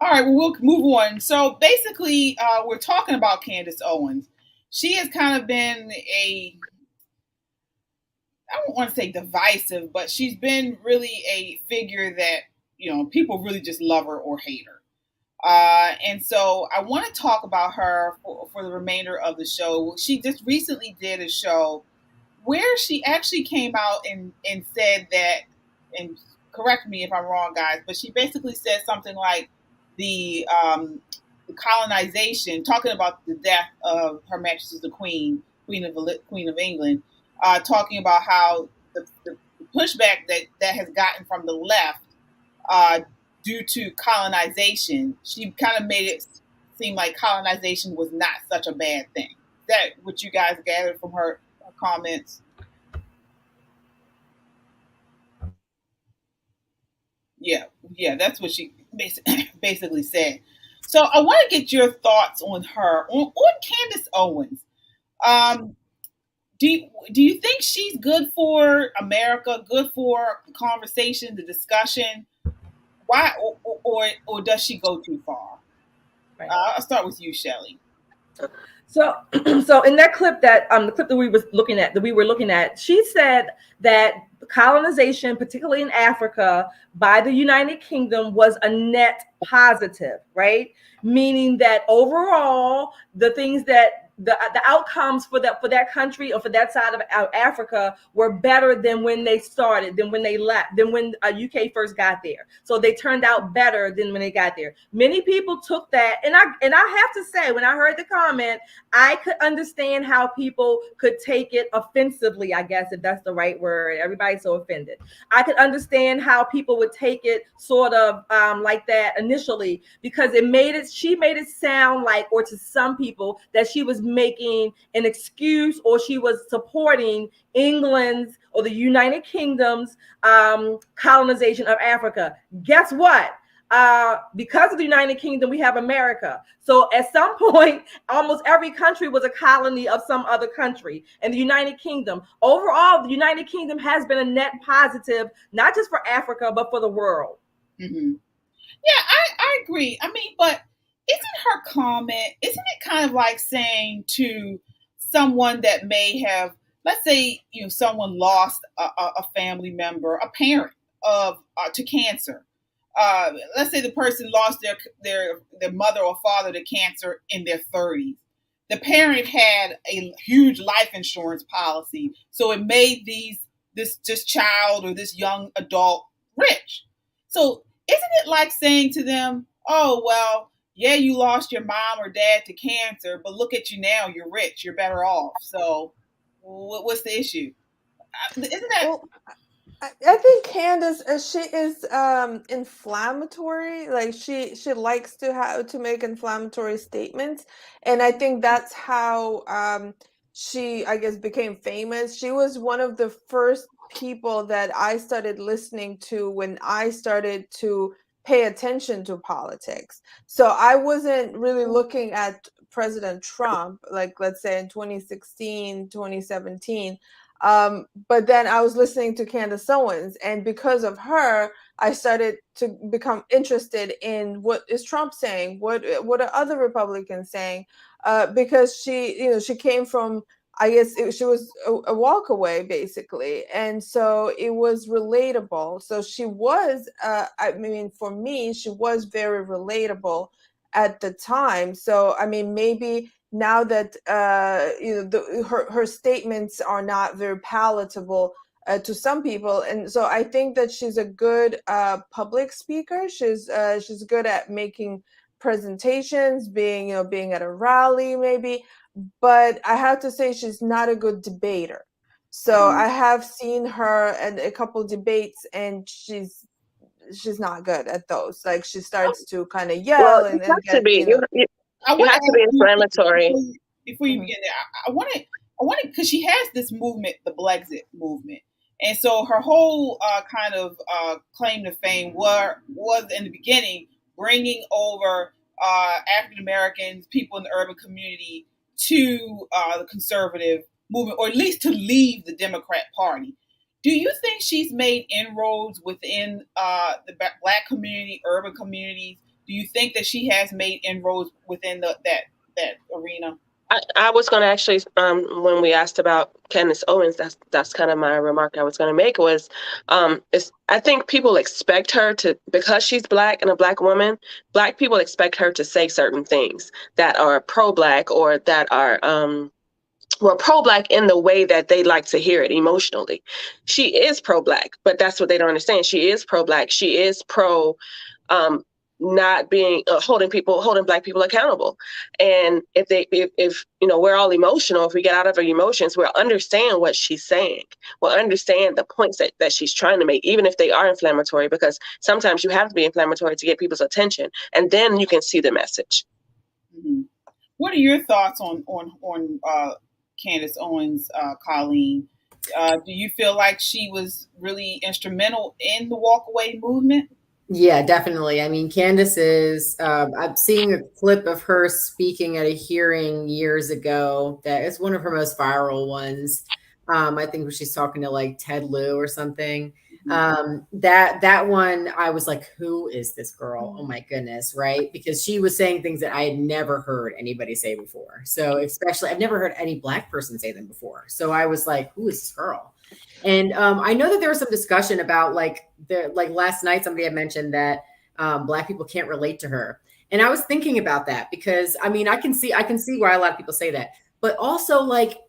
All right, well, we'll move on. So basically, we're talking about Candace Owens. She has kind of been I don't want to say divisive, but she's been really a figure that, people really just love her or hate her. And so I want to talk about her for the remainder of the show. She just recently did a show where she actually came out and said that, and correct me if I'm wrong, guys, but she basically said something like the colonization, talking about the death of Her Majesty the Queen of England, talking about how the pushback that has gotten from the left due to colonization. She kind of made it seem like colonization was not such a bad thing. Is that what you guys gathered from her comments? Yeah, that's what she basically said. So I want to get your thoughts on her, on Candace Owens. Do you think she's good for America, good for the conversation, the discussion? Why, or does she go too far? Right. I'll start with you, Shelley. So, so in that clip the clip that we were looking at, she said that colonization, particularly in Africa, by the United Kingdom was a net positive, right? Meaning that overall, the things that the outcomes for that country or for that side of Africa were better than when they started, than when they left, than when UK first got there. So they turned out better than when they got there. Many people took that, and I have to say, when I heard the comment, I could understand how people could take it offensively, I guess, if that's the right word. Everybody's so offended. I could understand how people would take it sort of like that initially, because she made it sound like, or to some people, that she was making an excuse, or she was supporting England's or the United Kingdom's colonization of Africa. Guess what? Because of the United Kingdom, we have America. So at some point, almost every country was a colony of some other country. And the United Kingdom, overall, the United Kingdom has been a net positive, not just for Africa, but for the world. Mm-hmm. Yeah, I agree. I mean, but isn't it kind of like saying to someone that may have, let's say, someone lost a family member, a parent to cancer. Let's say the person lost their mother or father to cancer in their 30s. The parent had a huge life insurance policy, so it made this child or this young adult rich. So isn't it like saying to them, oh, well, yeah, you lost your mom or dad to cancer, but look at you now, you're rich, you're better off. So what's the issue? Isn't that... Well, I think Candace, she is inflammatory. Like she likes to make inflammatory statements, and I think that's how she, I guess, became famous. She was one of the first people that I started listening to when I started to pay attention to politics. So I wasn't really looking at President Trump, like let's say in 2016, 2017. But then I was listening to Candace Owens, and because of her, I started to become interested in what is Trump saying, what are other Republicans saying, because she came from, I guess she was a walk away basically, and so it was relatable. So she was, I mean, for me, she was very relatable at the time. So I mean, maybe now that her statements are not very palatable to some people, and so I think that she's a good public speaker. She's good at making presentations, being at a rally maybe, but I have to say she's not a good debater. So I have seen her at a couple debates, and she's not good at those. Like she starts to kind of yell and get, you have to be inflammatory. Before you begin there, I want to, because she has this movement, the Blexit movement, and so her whole kind of claim to fame was in the beginning bringing over African Americans, people in the urban community, to the conservative movement, or at least to leave the Democrat Party. Do you think she's made inroads within the Black community, urban communities, Do you think that she has made inroads within that arena? I was going to actually, when we asked about Candace Owens, that's kind of my remark I was going to make was, I think people expect her to, because she's Black and a Black woman, Black people expect her to say certain things that are pro-Black or that are, well, pro-Black in the way that they like to hear it emotionally. She is pro-Black, but that's what they don't understand. She is pro-Black. She is pro, not being holding Black people accountable. And if we're all emotional, if we get out of our emotions, we'll understand what she's saying. We'll understand the points that she's trying to make, even if they are inflammatory, because sometimes you have to be inflammatory to get people's attention, and then you can see the message. Mm-hmm. What are your thoughts on Candace Owens, Colleen? Do you feel like she was really instrumental in the walkaway movement? Yeah, definitely. I mean, Candace is, I'm seeing a clip of her speaking at a hearing years ago that is one of her most viral ones. I think when she's talking to like Ted Lieu or something. That one, I was like, who is this girl? Oh my goodness, right? Because she was saying things that I had never heard anybody say before. So especially, I've never heard any Black person say them before. So I was like, who is this girl? And I know that there was some discussion about like last night, somebody had mentioned that Black people can't relate to her. And I was thinking about that because I mean, I can see why a lot of people say that, but also like,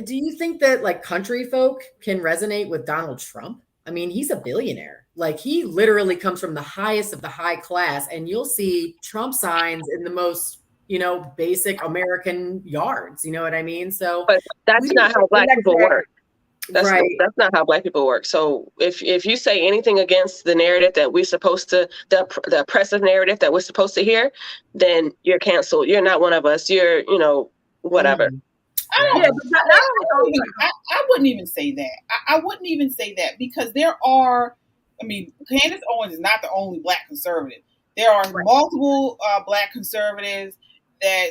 do you think that like country folk can resonate with Donald Trump? I mean, he's a billionaire. Like he literally comes from the highest of the high class, and you'll see Trump signs in the most, basic American yards. You know what I mean? So, but that's not how Black people work. That's not how Black people work. So if you say anything against the narrative that we're supposed to, the oppressive narrative that we're supposed to hear, then you're canceled. You're not one of us. You're, whatever. I wouldn't even say that. I wouldn't even say that because there are, Candace Owens is not the only Black conservative. There are multiple Black conservatives that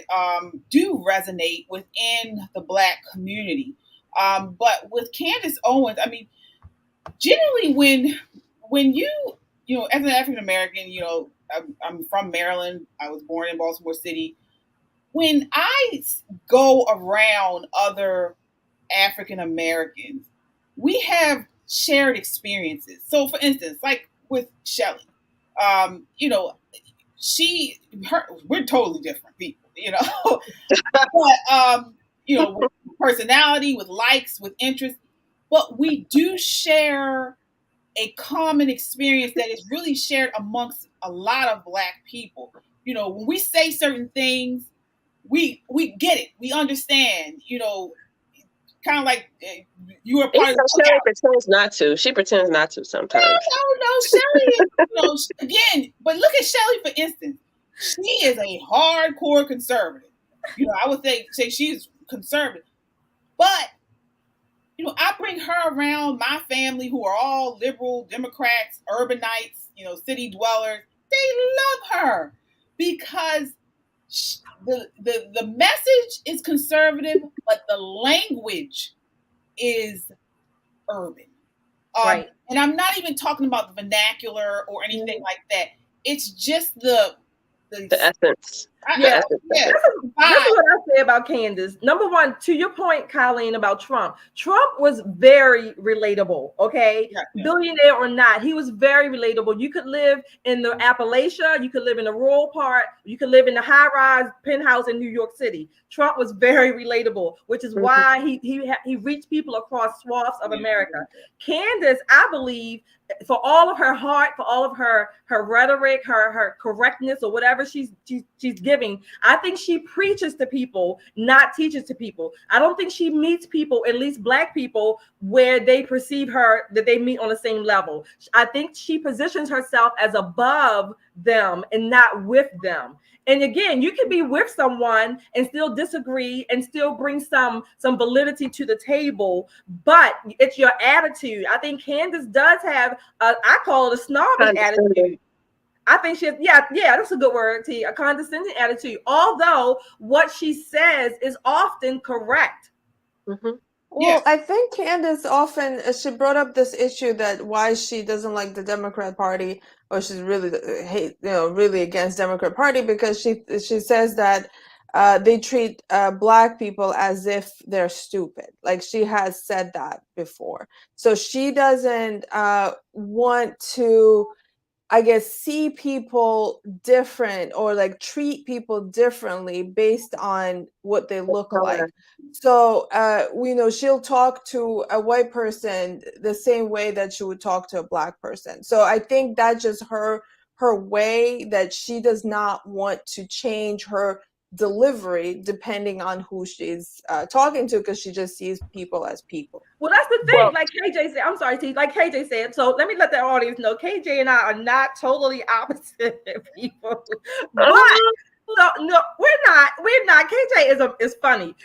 do resonate within the Black community. But with Candace Owens, generally when you as an African American, I'm from Maryland. I was born in Baltimore City. When I go around other African Americans, we have shared experiences. So, for instance, like with Shelly, we're totally different people, but with personality, with likes, with interests, but we do share a common experience that is really shared amongst a lot of Black people. When we say certain things, we get it. We understand, kind of like you were part of the Shelly pretends not to. She pretends not to sometimes. No, Shelly, again, but look at Shelly, for instance. She is a hardcore conservative. I would say she's conservative. But, I bring her around my family who are all liberal, Democrats, urbanites, city dwellers. They love her because the message is conservative, but the language is urban. Right. And I'm not even talking about the vernacular or anything like that. It's just the essence. This is what I say about Candace. Number one, to your point, Colleen, about Trump. Trump was very relatable, okay? Yeah. Billionaire or not, he was very relatable. You could live in the Appalachia, you could live in the rural part, you could live in the high-rise penthouse in New York City. Trump was very relatable, which is why he reached people across swaths of America. Candace, I believe, for all of her heart, for all of her rhetoric, her correctness, or whatever she's giving, I think she preaches to people, not teaches to people. I don't think she meets people, at least Black people, where they perceive her, that they meet on the same level. I think she positions herself as above them and not with them. And again, you can be with someone and still disagree and still bring some validity to the table, but it's your attitude. I think Candace does have, I call it a snobbish attitude. I think she has, that's a good word, T, a condescending attitude, although what she says is often correct. Mm-hmm. Well, I think Candace often she brought up this issue that why she doesn't like the Democrat Party, or she's really really against Democrat Party, because she says that they treat Black people as if they're stupid. Like, she has said that before, so she doesn't want to, I guess, see people different, or like treat people differently based on what they look like. So, she'll talk to a white person the same way that she would talk to a Black person. So I think that's just her way, that she does not want to change her delivery depending on who she's talking to, because she just sees people as people. Well, that's the thing. Like KJ said, I'm sorry, T. Like KJ said. So let me let the audience know, KJ and I are not totally opposite people, but so no, we're not. KJ is funny.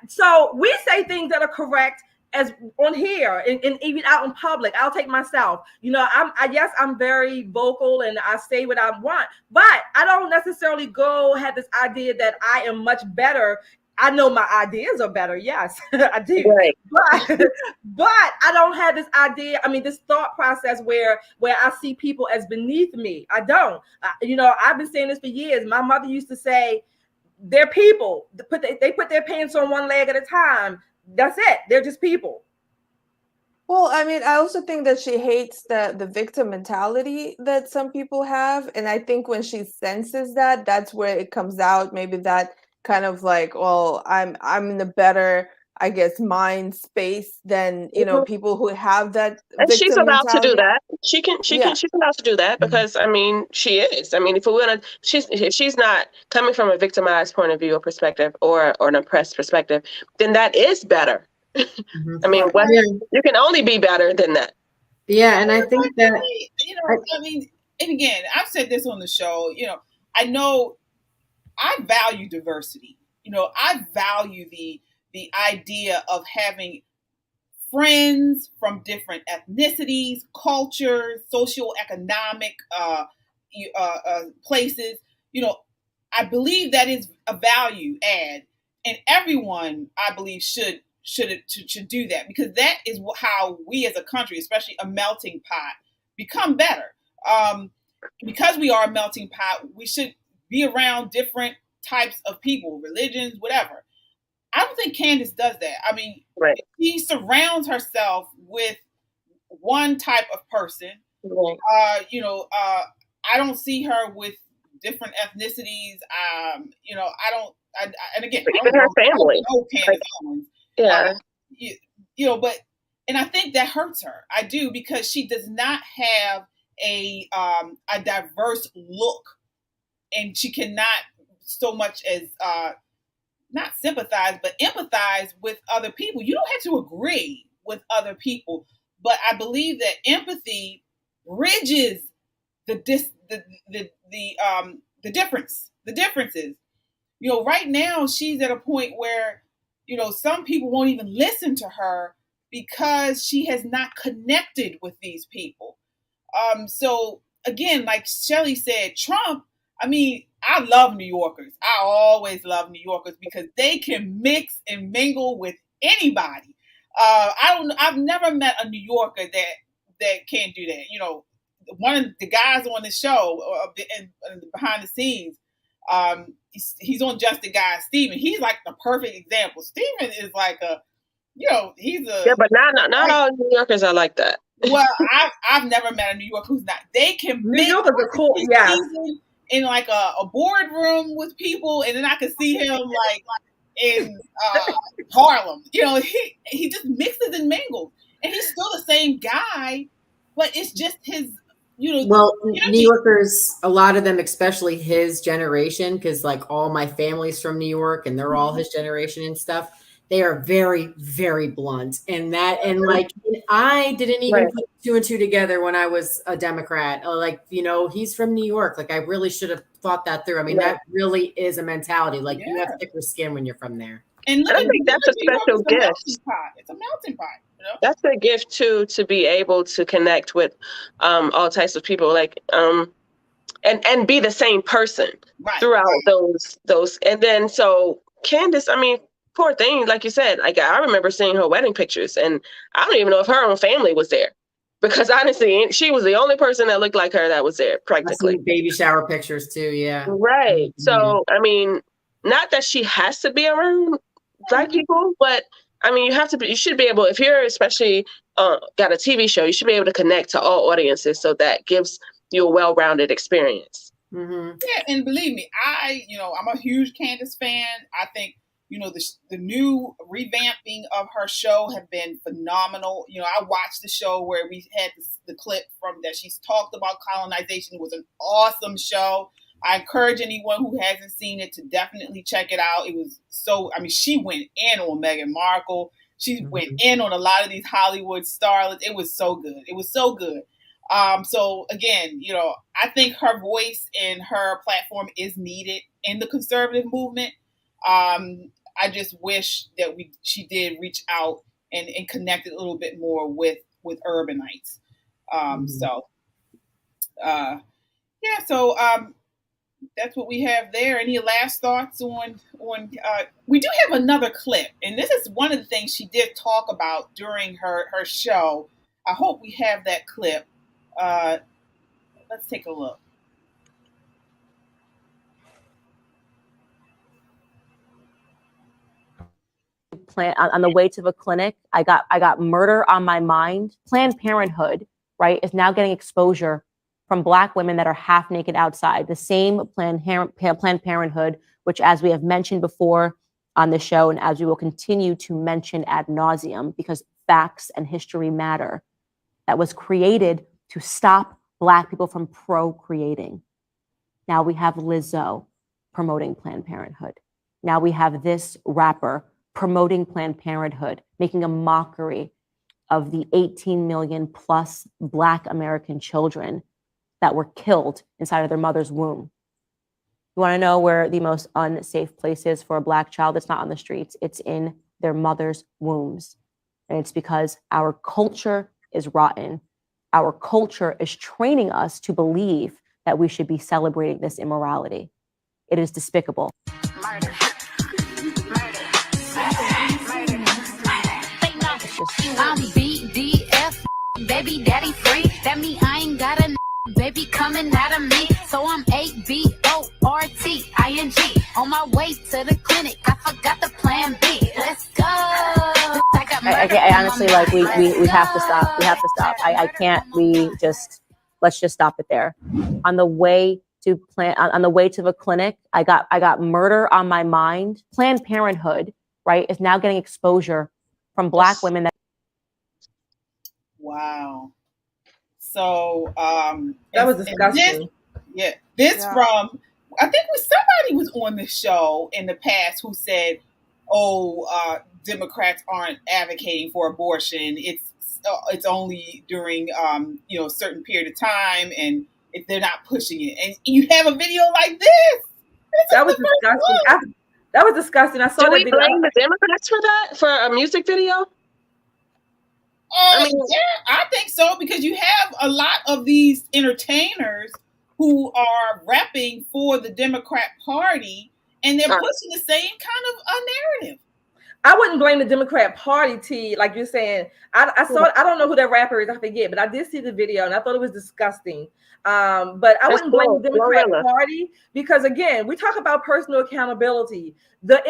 So we say things that are correct as on here and even out in public. I'll take myself. I'm very vocal and I say what I want, but I don't necessarily have this idea that I am much better. I know my ideas are better. Yes, I do. Right. But I don't have this idea. I mean, this thought process where I see people as beneath me. I don't. I've been saying this for years. My mother used to say, "They're people. They put their pants on one leg at a time. That's it. They're just people." Well, I mean, I also think that she hates the victim mentality that some people have, and I think when she senses that, that's where it comes out. Maybe that kind of like, well, I'm in a better, I guess, mind space than people who have that. And victim she's allowed mentality. to do that. She's allowed to do that, because I mean, she is. I mean, if she's not coming from a victimized point of view or perspective, or an oppressed perspective, then that is better. I mean, you can only be better than that. Yeah, and I think that and again, I've said this on the show. I know I value diversity. I value the idea of having friends from different ethnicities, cultures, socioeconomic places. I believe that is a value add, and everyone, I believe, should do that, because that is how we as a country, especially a melting pot, become better. Because we are a melting pot, we should be around different types of people, religions, whatever. I don't think Candace does that. I mean, she surrounds herself with one type of person. Right. I don't see her with different ethnicities. I don't. And again, even her family. I don't know Candace Owens. Yeah. And I think that hurts her. I do, because she does not have a diverse look, and she cannot so much as not sympathize, but empathize with other people. You don't have to agree with other people, but I believe that empathy bridges the differences. Right now she's at a point where some people won't even listen to her because she has not connected with these people. So again, like Shelley said, Trump, I mean, I love New Yorkers. I always love New Yorkers because they can mix and mingle with anybody. I've never met a New Yorker that can't do that. One of the guys on the show and behind the scenes, he's on Just a Guy, Steven. He's like the perfect example. Steven is like he's a... Yeah, but not all New Yorkers are like that. Well, I've never met a New Yorker who's not. They can New Yorkers are cool, yeah. In like a boardroom with people, and then I could see him like in Harlem. He just mixes and mingles, and he's still the same guy, but it's just his. Well, New Yorkers, a lot of them, especially his generation, because like all my family's from New York, and they're all his generation and stuff. They are very, very blunt, and I didn't even put two and two together when I was a Democrat. He's from New York. Like, I really should have thought that through. I mean, that really is a mentality. Like, you have thicker skin when you're from there. And I think that's a special gift. It's a melting pot. That's a gift too, to be able to connect with all types of people, like and be the same person throughout those. And then so Candace, I mean, poor thing, like you said, like I remember seeing her wedding pictures, and I don't even know if her own family was there, because honestly, she was the only person that looked like her that was there, I practically. see baby shower pictures too. Yeah. Right. Mm-hmm. So, I mean, not that she has to be around Black people, but I mean, you should be able, if you're especially got a TV show, you should be able to connect to all audiences, so that gives you a well-rounded experience. Mm-hmm. Yeah, and believe me, I'm a huge Candace fan. I think, the new revamping of her show have been phenomenal. I watched the show where we had the clip from that she's talked about colonization. It was an awesome show. I encourage anyone who hasn't seen it to definitely check it out. It was she went in on Meghan Markle. She went in on a lot of these Hollywood starlets. It was so good. It was so good. So again, I think her voice and her platform is needed in the conservative movement. I just wish that she did reach out and connect a little bit more with urbanites. So that's what we have there. Any last thoughts on we do have another clip, and this is one of the things she did talk about during her show. I hope we have that clip. Let's take a look. On the way to the clinic, I got murder on my mind. Planned Parenthood, right, is now getting exposure from Black women that are half naked outside. The same Planned Parenthood, which, as we have mentioned before on the show, and as we will continue to mention ad nauseum, because facts and history matter, that was created to stop Black people from procreating. Now we have Lizzo promoting Planned Parenthood. Now we have this rapper promoting Planned Parenthood, making a mockery of the 18 million plus Black American children that were killed inside of their mother's womb. You want to know where the most unsafe place is for a Black child? It's not on the streets. It's in their mother's wombs. And it's because our culture is rotten. Our culture is training us to believe that we should be celebrating this immorality. It is despicable. Murder. I'm BDF, baby daddy free. That mean I ain't got a baby coming out of me. So I'm ABORTING. On my way to the clinic, I forgot the plan B. Let's go. I honestly, like, we have to stop. We have to stop. I can't. Let's just stop it there. On the way to the clinic, I got murder on my mind. Planned Parenthood, right, is now getting exposure from Black women that. Wow. So that was disgusting. From, I think somebody was on the show in the past who said, Democrats aren't advocating for abortion. It's only during a certain period of time, and if they're not pushing it. And you have a video like this. That was disgusting. That was disgusting. I saw. Do we blame the Democrats for that, for a music video? Yeah, I think so, because you have a lot of these entertainers who are repping for the Democrat Party, and they're pushing the same kind of narrative. I wouldn't blame the Democrat Party, T, like you're saying. I saw. I don't know who that rapper is. I forget, but I did see the video, and I thought it was disgusting. But I wouldn't blame the Democrat Party, because, again, we talk about personal accountability. The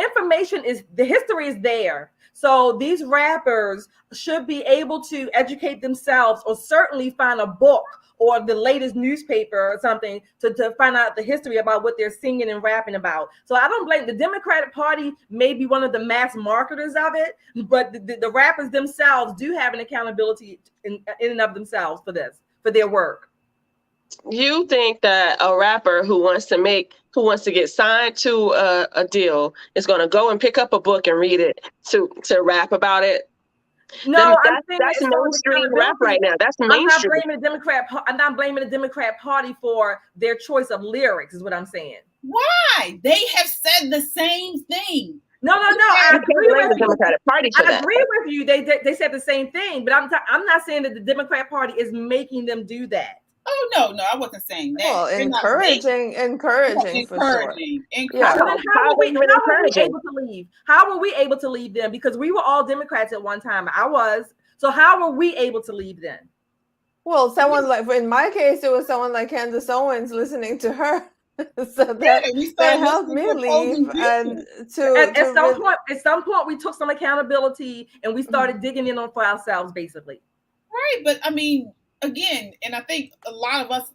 history is there. So these rappers should be able to educate themselves, or certainly find a book or the latest newspaper or something to find out the history about what they're singing and rapping about. So I don't blame the Democratic Party, may be one of the mass marketers of it, but the rappers themselves do have an accountability in and of themselves for their work. You think that a rapper who wants to get signed to a deal is going to go and pick up a book and read it to rap about it? No, that's mainstream rap right now. That's mainstream. I'm not blaming the Democrat Party for their choice of lyrics, is what I'm saying. Why? They have said the same thing. No. I agree with the Democratic Party for that. I agree with you. They said the same thing, but I'm not saying that the Democrat Party is making them do that. Oh no, I wasn't saying that. Well, They're not encouraging for sure. Yeah. So then how were we encouraging? able to leave? How were we able to leave them? Because we were all Democrats at one time. I was. So how were we able to leave then? Well, someone like, in my case, it was someone like Candace Owens listening to her. So that helped me leave. And at some point we took some accountability and we started digging in on for ourselves, basically. Right. But I mean, again, and I think a lot of us,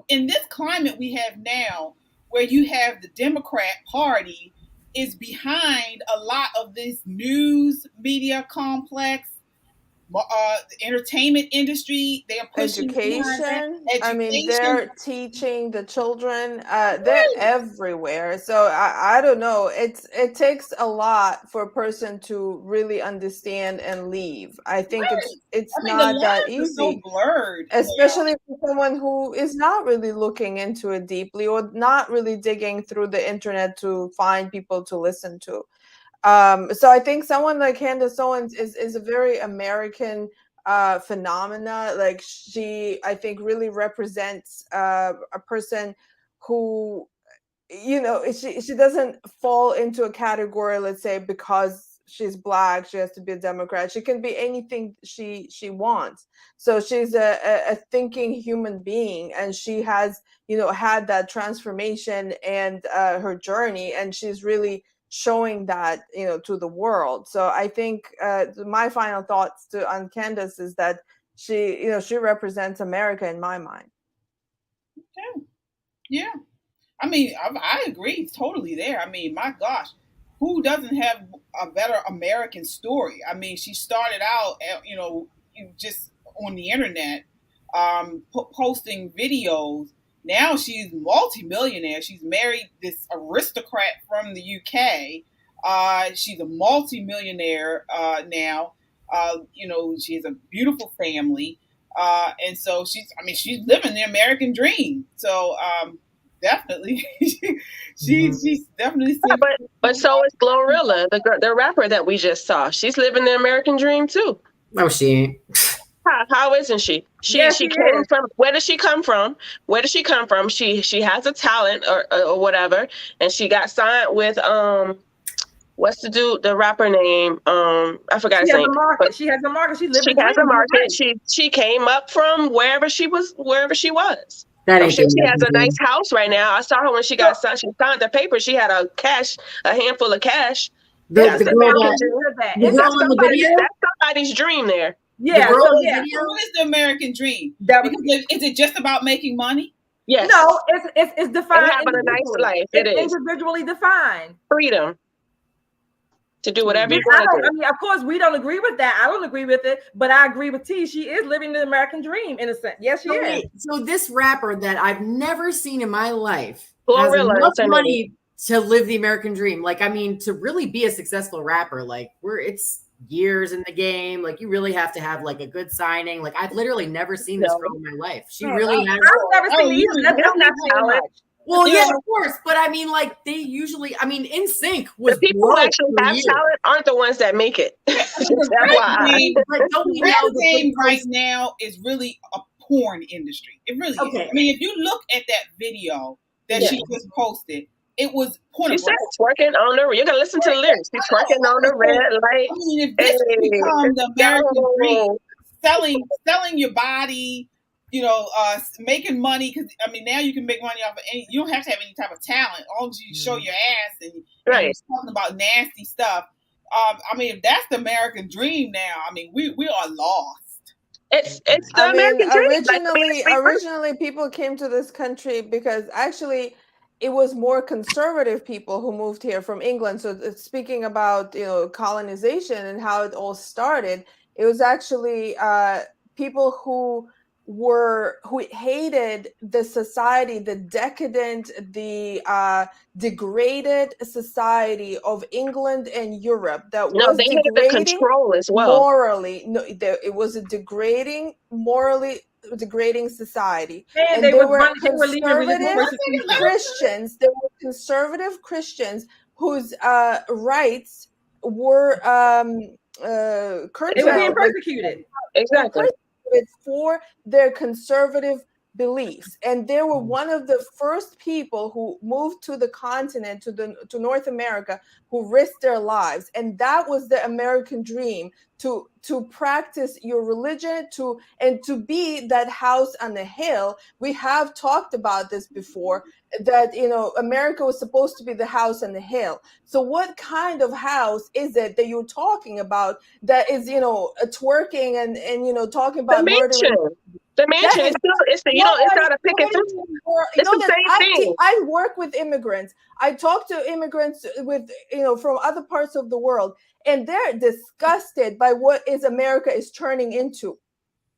in this climate we have now, where you have the Democrat Party is behind a lot of this news media complex, the entertainment industry. They are pushing education. I mean, they're teaching the children. They're everywhere. So I don't know. It takes a lot for a person to really understand and leave. I think it's not that easy. So blurred, especially for someone who is not really looking into it deeply or not really digging through the internet to find people to listen to. So I think someone like Candace Owens is a very American phenomena. Like she, I think, really represents a person who, you know, she doesn't fall into a category, let's say, because she's Black, she has to be a Democrat. She can be anything she wants. So she's a thinking human being, and she has, you know, had that transformation and her journey, and she's really showing that, you know, to the world. So I think my final thoughts on Candace is that she, you know, she represents America in my mind. Okay. Yeah. I mean, I agree totally there. I mean, my gosh, who doesn't have a better American story? I mean, she started out, you know, just on the internet, posting videos. Now she's multi-millionaire. She's married this aristocrat from the UK. She's a multi-millionaire now. You know, she has a beautiful family. And so she's living the American dream. So definitely, she's definitely. Yeah, but so is Glorilla, the rapper that we just saw. She's living the American dream too. No, she ain't. How isn't she? She came from. Where does she come from? Where does she come from? She has a talent or whatever, and she got signed with what's the rapper name? I forgot his name. She has a market. She has a market. She came up from wherever she was. That she has a nice house right now. I saw her when she got signed. She signed the paper. She had a handful of cash. The girl in the video. That's somebody's dream there. Yeah. What is the American dream? Because is it just about making money? Yes. No, it's defined. And having a nice life. It is individually defined. Freedom to do whatever you want to do. I mean, of course, we don't agree with that. I don't agree with it, but I agree with T. She is living the American dream in a sense. Yes, she is. So this rapper that I've never seen in my life Glorilla, has enough money to live the American dream. Like, I mean, to really be a successful rapper, like it's years in the game. Like, you really have to have like a good signing. Like, I've literally never seen this girl in my life. She really has. I've never seen either. That's not talent. Well, yeah, of course, but I mean, like they usually, I mean, NSYNC was the people who actually have talent aren't the ones that make it. Rap game right now is really a porn industry. It really is. I mean, if you look at that video that she just posted, it was pornographic. She said twerking on the. You're gonna listen to the lyrics. She's twerking on the red light. I mean, if this becomes the American dream, selling your body, you know, making money, because I mean, now you can make money off of any. You don't have to have any type of talent, as long as you show your ass and you're talking about nasty stuff. I mean, if that's the American dream now, I mean, we are lost. It's the American dream. Originally, people came to this country because actually it was more conservative people who moved here from England. So speaking about, you know, colonization and how it all started, it was actually people who hated the society, the decadent, the degraded society of England and Europe that was they hated the control as well. Morally. No, it was a morally degrading society. And they were conservative Christians. They were conservative Christians whose rights were curtailed. They were being persecuted. Exactly. For their conservative beliefs, and they were one of the first people who moved to the continent, to North America, who risked their lives. And that was the American dream, to practice your religion, and to be that house on the hill. We have talked about this before, that America was supposed to be the house on the hill. So what kind of house is it that you're talking about that is twerking and talking about murdering? The mansion is still, it's not a picket fence. It's the same thing. I work with immigrants. I talk to immigrants from other parts of the world, and they're disgusted by what America is turning into.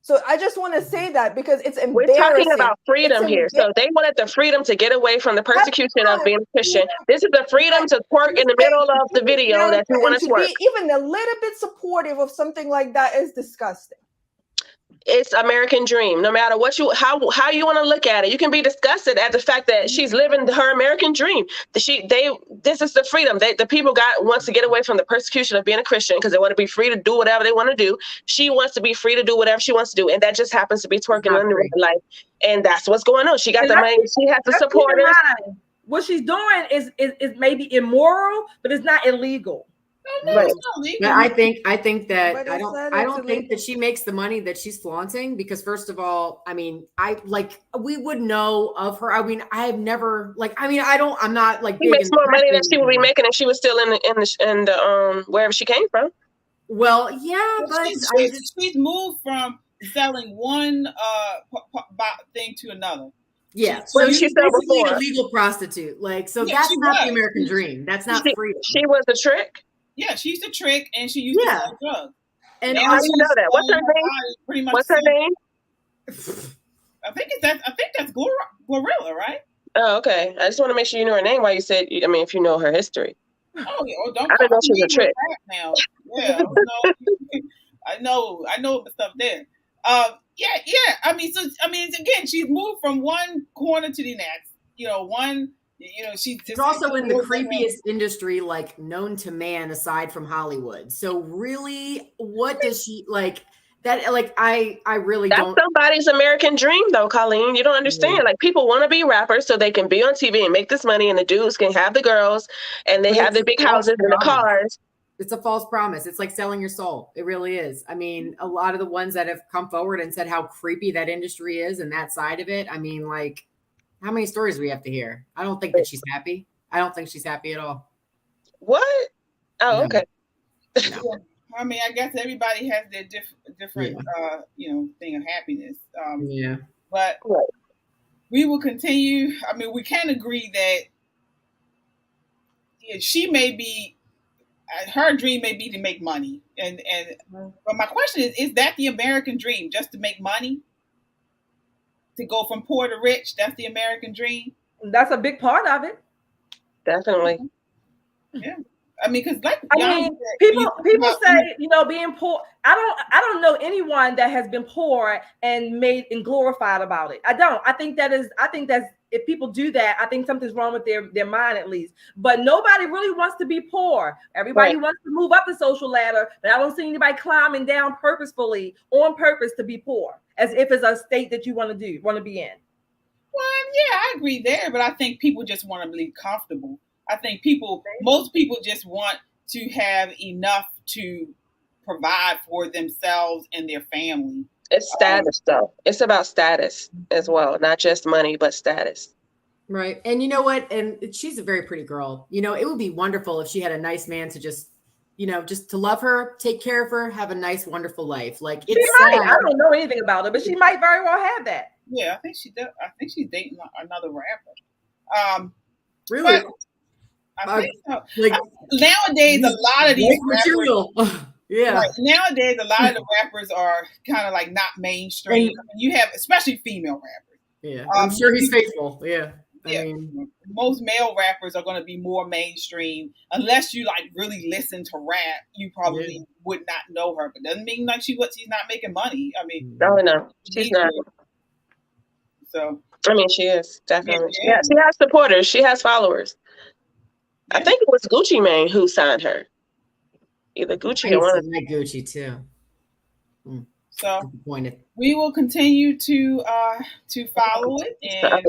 So I just want to say that, because it's embarrassing. We're talking about freedom here. So they wanted the freedom to get away from the persecution of being a Christian. This is the freedom to twerk in the middle of the video that you want to twerk. Be even a little bit supportive of something like that is disgusting. It's American dream. No matter how you want to look at it, you can be disgusted at the fact that she's living her American dream. This is the freedom. The people wants to get away from the persecution of being a Christian, because they want to be free to do whatever they want to do. She wants to be free to do whatever she wants to do, and that just happens to be twerking in her life. And that's what's going on. She got the money. She has the supporters. What she's doing is maybe immoral, but it's not illegal. Right. I think that I don't think that she makes the money that she's flaunting, because first of all, I mean, we would know of her. I mean, I have never I'm not like. She makes more money than she would be making if she was still in the wherever she came from. Well, yeah, but she's moved from selling one thing to another. Yeah, so she's basically a legal prostitute. That's not the American dream. That's not freedom. She was a trick. Yeah, she used to trick, and she used to sell drugs. And I didn't know that. What's her name? What's her name? I think that's Glorilla, right? Oh, okay. I just want to make sure you know her name. Why you said? I mean, if you know her history. Oh yeah. I didn't know she was a trick. Now, yeah, I know the stuff there. Yeah. I mean, again, she's moved from one corner to the next. She's also in the creepiest industry, known to man, aside from Hollywood. So really, what does she like? That I really don't. That's somebody's American dream, though, Colleen. You don't understand. Yeah. People want to be rappers so they can be on TV and make this money, and the dudes can have the girls, and they have the big houses and the cars. It's a false promise. It's like selling your soul. It really is. I mean, a lot of the ones that have come forward and said how creepy that industry is and that side of it. I mean, how many stories do we have to hear? I don't think that she's happy. I don't think she's happy at all. What? Oh, okay. No. I mean, I guess everybody has their different thing of happiness. But we will continue. I mean, we can agree that she may be, her dream may be to make money. But my question is that the American dream, just to make money? To go from poor to rich, that's the American dream? That's a big part of it. Definitely. Yeah. I mean, because people say, being poor. I don't know anyone that has been poor and made and glorified about it. I don't. I think that's if people do that, I think something's wrong with their mind at least. But nobody really wants to be poor. Everybody wants to move up the social ladder, but I don't see anybody climbing down purposefully on purpose to be poor, as if it's a state that you want to be in. Well, yeah, I agree there, but I think people just want to be comfortable. I think most people just want to have enough to provide for themselves and their family. It's status, though. It's about status as well, not just money, but status. Right. And you know what? And she's a very pretty girl. It would be wonderful if she had a nice man to just to love her, take care of her, have a nice, wonderful life. It's sad. I don't know anything about her, but she might very well have that. Yeah, I think she does. I think she's dating another rapper. Really? I think so. Nowadays, a lot of these rappers, nowadays, a lot of the rappers are kind of not mainstream. You have, especially female rappers. Yeah, I'm sure he's faithful. Yeah. I mean, most male rappers are going to be more mainstream. Unless you really listen to rap, you probably would not know her. But doesn't mean she's not making money. I mean, no, she's not. So I mean, she is definitely. Yeah, she has supporters. She has followers. I think it was Gucci Mane who signed her. Either Gucci or one of them. Gucci too. So Disappointed. we will continue to follow it and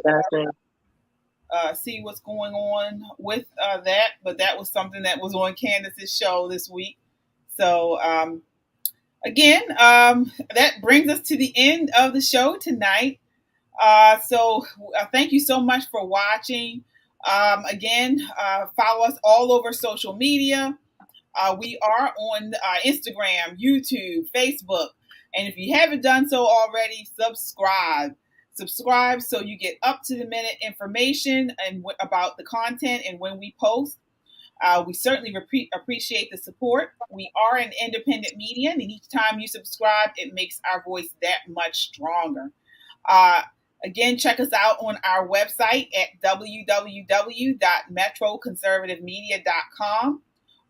see what's going on with that. But that was something that was on Candace's show this week. So again, that brings us to the end of the show tonight. So thank you so much for watching. Again, follow us all over social media. We are on Instagram, YouTube, Facebook. And if you haven't done so already, subscribe. Subscribe so you get up-to-the-minute information and about the content and when we post. We certainly appreciate the support. We are an independent media, and each time you subscribe, it makes our voice that much stronger. Again, check us out on our website at www.metroconservativemedia.com.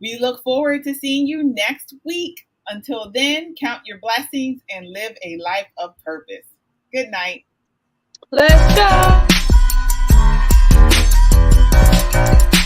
We look forward to seeing you next week. Until then, count your blessings and live a life of purpose. Good night. Let's go.